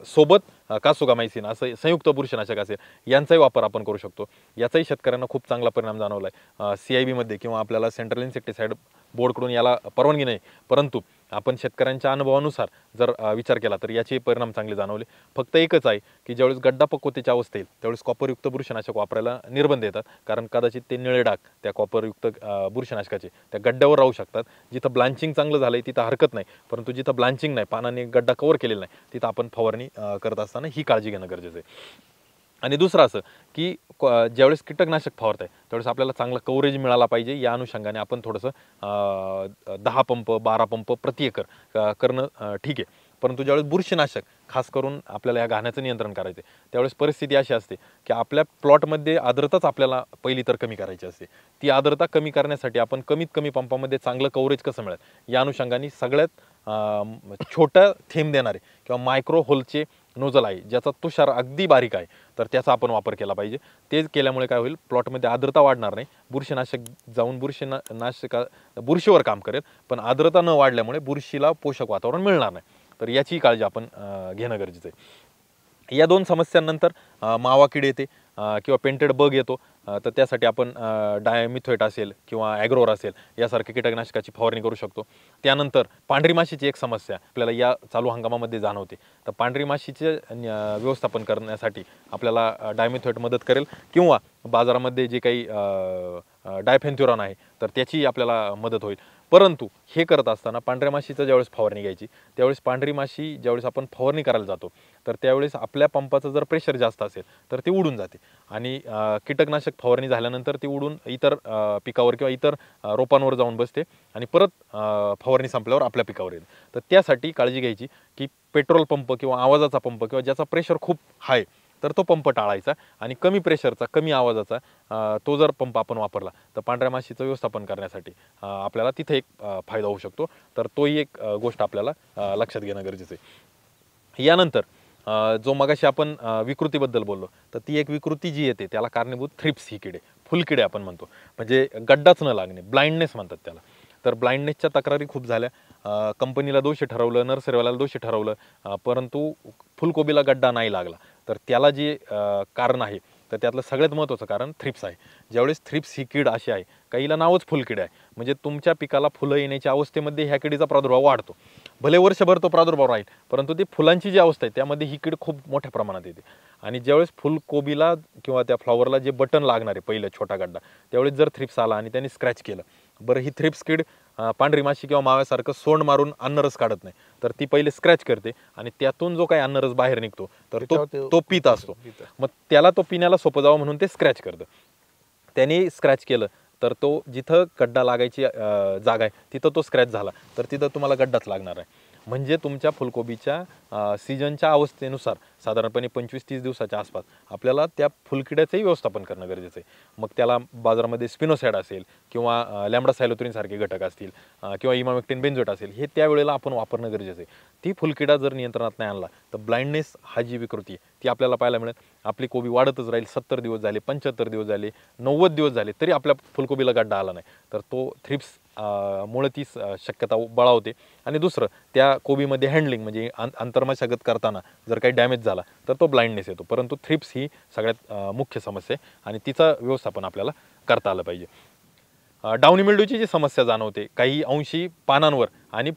सोबत कासुगामायसिन असं संयुक्त बुरशीनाशक असेल यांचाही वापर आपण करू शकतो. याचाही शेतकऱ्यांना खूप चांगला परिणाम जाणवला आहे. CIB किंवा आपल्याला सेंट्रल इन्सेक्टिसाइड बोर्डकडून याला परवानगी नाही, परंतु आपण शेतकऱ्यांच्या अनुभवानुसार जर विचार केला तर याचे परिणाम चांगले जाणवले. फक्त एकच आहे की ज्यावेळेस गड्डा पक्वतेची अवस्था येईल त्यावेळेस कॉपरयुक्त बुरशीनाशक वापरायला निर्बंध येतात, कारण कदाचित ते निळे डाग त्या कॉपरयुक्त बुरशीनाशकाचे त्या गड्ड्यावर राहू शकतात. जिथं ब्लांचिंग चांगलं झालंय तिथं हरकत नाही, परंतु जिथं ब्लांचिंग नाही, पानाने गड्डा कव्हर केलेला नाही, तिथं आपण फवारणी करत असताना ही काळजी घेणं गरजेचं आहे. आणि दुसरं असं की ज्यावेळेस कीटकनाशक फवारत आहे त्यावेळेस आपल्याला चांगला कव्हरेज मिळाला पाहिजे. या अनुषंगाने आपण थोडंसं 10 पंप 12 पंप प्रति एकर करणं ठीक आहे. परंतु ज्यावेळेस बुरशीनाशक खास करून आपल्याला या घाण्याचं नियंत्रण करायचं आहे त्यावेळेस परिस्थिती अशी असते की आपल्या प्लॉटमध्ये आर्द्रताच आपल्याला पहिली तर कमी करायची असते. ती आर्द्रता कमी करण्यासाठी आपण कमीत कमी पंपामध्ये चांगलं कव्हरेज कसं मिळेल या अनुषंगाने सगळ्यात छोटा थेंब देणारे किंवा मायक्रो होलचे नोजल आहे ज्याचा तुषार अगदी बारीक आहे तर त्याचा आपण वापर केला पाहिजे. ते केल्यामुळे काय होईल, प्लॉटमध्ये आर्द्रता वाढणार नाही, बुरशीनाशक जाऊन बुरशीवर काम करेल, पण आर्द्रता न वाढल्यामुळे बुरशीला पोषक वातावरण मिळणार नाही. तर याची काळजी आपण घेणं गरजेचं आहे. या दोन समस्यांनंतर मावा कीड येते किंवा पेंटेड बग येतो, तर त्यासाठी आपण डायमिथोएट असेल किंवा ॲग्रोर असेल यासारख्या कीटकनाशकाची फवारणी करू शकतो. त्यानंतर पांढरी माशीची एक समस्या आपल्याला या चालू हंगामामध्ये जाणवते, तर पांढरी माशीचे व्यवस्थापन करण्यासाठी आपल्याला डायमिथोएट मदत करेल किंवा बाजारामध्ये जे काही डायफेन्थ्युरॉन आहे तर त्याची आपल्याला मदत होईल. परंतु हे करत असताना पांढऱ्या माशीचं ज्यावेळेस फवारणी घ्यायची त्यावेळेस पांढरी माशी ज्यावेळेस आपण फवारणी करायला जातो तर त्यावेळेस आपल्या पंपाचं जर प्रेशर जास्त असेल तर ती उडून जाते आणि कीटकनाशक फवारणी झाल्यानंतर ती उडून इतर पिकावर किंवा इतर रोपांवर जाऊन बसते आणि परत फवारणी संपल्यावर आपल्या पिकावर येते. तर त्यासाठी काळजी घ्यायची की पेट्रोल पंप किंवा आवाजाचा पंप किंवा ज्याचा प्रेशर खूप हाय तर तो पंप टाळायचा आणि कमी प्रेशरचा कमी आवाजाचा तो जर पंप आपण वापरला तर पांढऱ्या माशीचं व्यवस्थापन करण्यासाठी आपल्याला तिथे एक फायदा होऊ शकतो. तर तोही एक गोष्ट आपल्याला लक्षात घेणं गरजेचं आहे. यानंतर जो मगाशी आपण विकृतीबद्दल बोललो तर ती एक विकृती जी येते त्याला कारणीभूत थ्रिप्स ही किडे, फुलकिडे आपण म्हणतो, म्हणजे गड्डाच न लागणे, ब्लाइंडनेस म्हणतात त्याला. तर ब्लाइंडनेसच्या तक्रारी खूप झाल्या, कंपनीला दोषी ठरवलं, नर्सरीवाल्याला दोषी ठरवलं, परंतु फुलकोबीला गड्डा नाही लागला. तर त्याला जे कारण आहे तर त्यातलं सगळ्यात महत्त्वाचं कारण थ्रिप्स आहे. ज्यावेळेस थ्रिप्स ही कीड अशी आहे, काहीला नावच फुलकीड आहे, म्हणजे तुमच्या पिकाला फुलं येण्याच्या अवस्थेमध्ये ह्या किडीचा प्रादुर्भाव वाढतो. भले वर्षभर तो प्रादुर्भाव राहील, परंतु ती फुलांची जी अवस्था आहे त्यामध्ये ही कीड खूप मोठ्या प्रमाणात येते. आणि ज्यावेळेस फुलकोबीला किंवा त्या फ्लॉवरला जे बटन लागणार आहे पहिलं छोटा गड्डा, त्यावेळेस जर थ्रिप्स आला आणि त्यांनी स्क्रॅच केलं, बरं ही थ्रिप्स कीड पांढरी माशी किंवा माव्यासारखं सोंड मारून अन्नरस काढत नाही, तर ती पहिले स्क्रॅच करते आणि त्यातून जो काही अन्नरस बाहेर निघतो तर तो पीत असतो. मग त्याला तो पिण्याला सोपं जावं म्हणून ते स्क्रॅच करतं. त्याने स्क्रॅच केलं तर तो जिथं गड्डा लागायची जागा आहे तिथं तो स्क्रॅच झाला तर तिथं तुम्हाला गड्डाच लागणार आहे. म्हणजे तुमच्या फुलकोबीच्या सीजनच्या अवस्थेनुसार साधारणपणे 25-30 दिवसाच्या आसपास आपल्याला त्या फुलकिड्याचंही व्यवस्थापन करणं गरजेचं आहे. मग त्याला बाजारामध्ये स्पिनोसाइड असेल किंवा लॅम्बडा सायलोथ्रिन सारखे घटक असतील किंवा इमामेक्टिन बेंझोएट असेल, हे त्यावेळेला आपण वापरणं गरजेचं आहे. ती फुलकिडा जर नियंत्रणात नाही आणला तर ब्लाइंडनेस हा जी विकृती आहे ती आपल्याला पाहायला मिळेल. आपली कोबी वाढतच राहील, 70 दिवस झाले, 75 दिवस झाले, 90 दिवस झाले तरी आपल्या फुलकोबीला गड्डा आला नाही, तर तो थ्रिप्स मुळे ती शक्यता बळावते. आणि दुसरं, त्या कोबीमध्ये हँडलिंग म्हणजे आंतरमशागत करताना जर काही डॅमेज झाला तर तो ब्लाइंडनेस येतो. परंतु थ्रिप्स ही सगळ्यात मुख्य समस्या आहे आणि तिचं व्यवस्थापन आपल्याला करता आलं पाहिजे. डाउनी मिल्ड्यूची जी समस्या जाणवते काही अंशी पानांवर आणि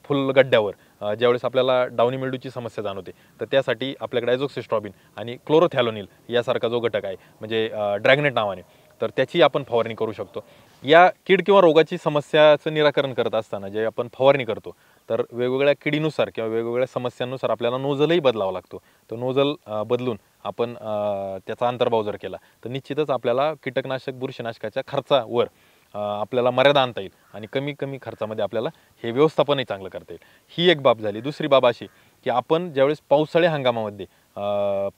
फुलगड्ड्यावर, ज्यावेळेस आपल्याला डाउनी मिल्ड्यूची समस्या जाणवते तर त्यासाठी आपल्याकडे ॲझोक्सिस्ट्रॉबिन आणि क्लोरोथॅलोनिल यासारखा जो घटक आहे म्हणजे ड्रॅगनेट नावाने, तर त्याची आपण फवारणी करू शकतो. या कीड किंवा रोगाची समस्याचं निराकरण करत असताना जे आपण फवारणी करतो तर वेगवेगळ्या किडीनुसार किंवा वेगवेगळ्या समस्यांनुसार आपल्याला नोझलही बदलावा लागतो. तो नोझल बदलून आपण त्याचा अंतर्भाव जर केला तर निश्चितच आपल्याला कीटकनाशक बुरशीनाशकाच्या खर्चावर आपल्याला मर्यादा आणता येईल आणि कमी खर्चामध्ये आपल्याला हे व्यवस्थापनही चांगलं करता येईल. ही एक बाब झाली. दुसरी बाब अशी की आपण ज्यावेळेस पावसाळी हंगामामध्ये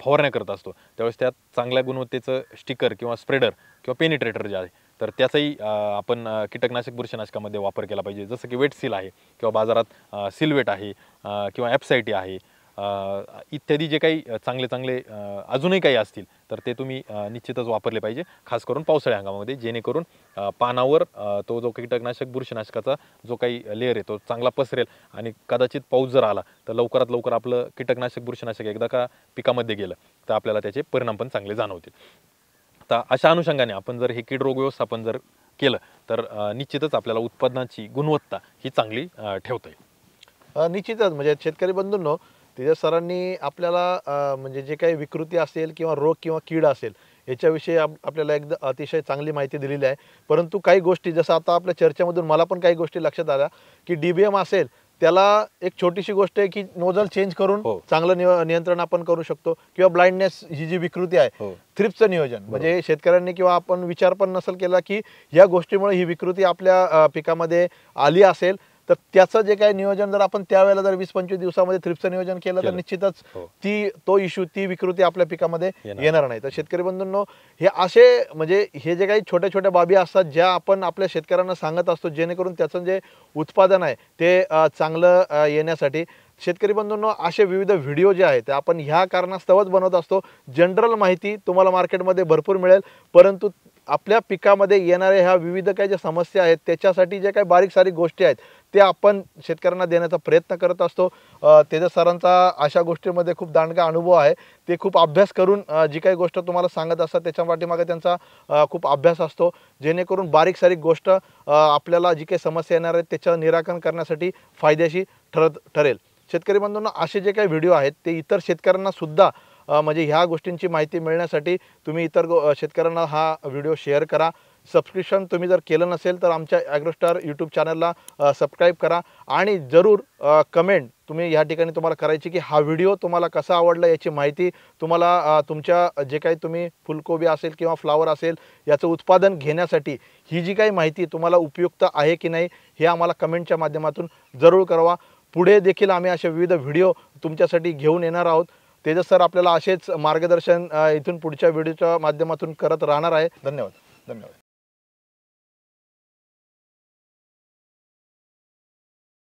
फवारण्या करत असतो त्यावेळेस त्यात चांगल्या गुणवत्तेचं स्टिकर किंवा स्प्रेडर किंवा पेनिट्रेटर जे आहे तर त्याचाही आपण कीटकनाशक बुरशीनाशकामध्ये वापर केला पाहिजे, जसं की वेट सील आहे किंवा बाजारात सिल्वेट आहे किंवा ॲप्सायटी आहे इत्यादी जे काही चांगले चांगले अजूनही काही असतील तर ते तुम्ही निश्चितच वापरले पाहिजे, खास करून पावसाळ्या हंगामामध्ये, जेणेकरून पानावर तो जो कीटकनाशक बुरशीनाशकाचा जो काही लेअर आहे तो चांगला पसरेल आणि कदाचित पाऊस जर आला तर लवकरात लवकर आपलं कीटकनाशक बुरशीनाशक एकदा का पिकामध्ये गेलं तर आपल्याला त्याचे परिणाम पण चांगले जाणवतील. तर अशा अनुषंगाने आपण जर हे कीड रोग व्यवस्थापन जर केलं तर निश्चितच आपल्याला उत्पादनाची गुणवत्ता ही चांगली ठेवता येईल. निश्चितच म्हणजे शेतकरी बंधूंनो, तेजस सरांनी आपल्याला म्हणजे जे काही विकृती असेल किंवा रोग किंवा कीड असेल याच्याविषयी आपल्याला एकदम अतिशय चांगली माहिती दिलेली आहे. परंतु काही गोष्टी जसं आता आपल्या चर्चेमधून मला पण काही गोष्टी लक्षात आल्या की DBM असेल त्याला एक छोटीशी गोष्ट आहे की नोझल चेंज करून चांगलं नियंत्रण आपण करू शकतो, किंवा ब्लाइंडनेस ही जी विकृती आहे थ्रिप्सचं नियोजन म्हणजे शेतकऱ्यांनी किंवा आपण विचार पण नसेल केला की या गोष्टीमुळे ही विकृती आपल्या पिकामध्ये आली असेल तर त्याचं जे काही नियोजन जर आपण त्यावेळेला जर 20-25 दिवसामध्ये थ्रिप्सचं नियोजन केलं तर निश्चितच तो इश्यू ती विकृती आपल्या पिकामध्ये येणार नाही. तर शेतकरी बंधूंनो, हे असे म्हणजे हे जे काही छोट्या छोट्या बाबी असतात ज्या आपण आपल्या शेतकऱ्यांना सांगत असतो जेणेकरून त्याचं जे उत्पादन आहे ते चांगलं येण्यासाठी. शेतकरी बंधूंनो, असे विविध व्हिडिओ जे आहेत ते आपण ह्या कारणास्तवच बनवत असतो. जनरल माहिती तुम्हाला मार्केटमध्ये भरपूर मिळेल, परंतु आपल्या पिकामध्ये येणाऱ्या ह्या विविध काही ज्या समस्या आहेत त्याच्यासाठी जे काही बारीक सारीक गोष्टी आहेत ते आपण शेतकऱ्यांना देण्याचा प्रयत्न करत असतो. तेजस सरांचा अशा गोष्टींमध्ये खूप दांडगा अनुभव आहे. ते खूप अभ्यास करून जी काही गोष्ट तुम्हाला सांगत असतात त्याच्या पाठीमागे त्यांचा खूप अभ्यास असतो, जेणेकरून बारीक सारीक गोष्ट आपल्याला जी काही समस्या येणार आहेत त्याचं निराकरण करण्यासाठी फायदेशीर ठरेल. शेतकरी बंधूंना, असे जे काही व्हिडिओ आहेत ते इतर शेतकऱ्यांना सुद्धा म्हणजे ह्या गोष्टींची माहिती मिळण्यासाठी तुम्ही इतर शेतकऱ्यांना हा व्हिडिओ शेअर करा. सबस्क्रिप्शन तुम्ही जर केलं नसेल तर आमच्या ॲग्रोस्टार यूट्यूब चॅनलला सबस्क्राईब करा आणि जरूर कमेंट तुम्ही ह्या ठिकाणी तुम्हाला करायची की हा व्हिडिओ तुम्हाला कसा आवडला याची माहिती तुम्हाला तुमच्या जे काही तुम्ही फुलकोबी असेल किंवा फ्लावर असेल याचं उत्पादन घेण्यासाठी ही जी काही माहिती तुम्हाला उपयुक्त आहे की नाही हे आम्हाला कमेंटच्या माध्यमातून जरूर कळवा. पुढे देखील आम्ही असे विविध व्हिडिओ तुमच्यासाठी घेऊन येणार आहोत. तेजस सर आपल्याला असेच मार्गदर्शन इथून पुढच्या व्हिडिओच्या माध्यमातून करत राहणार आहे. धन्यवाद.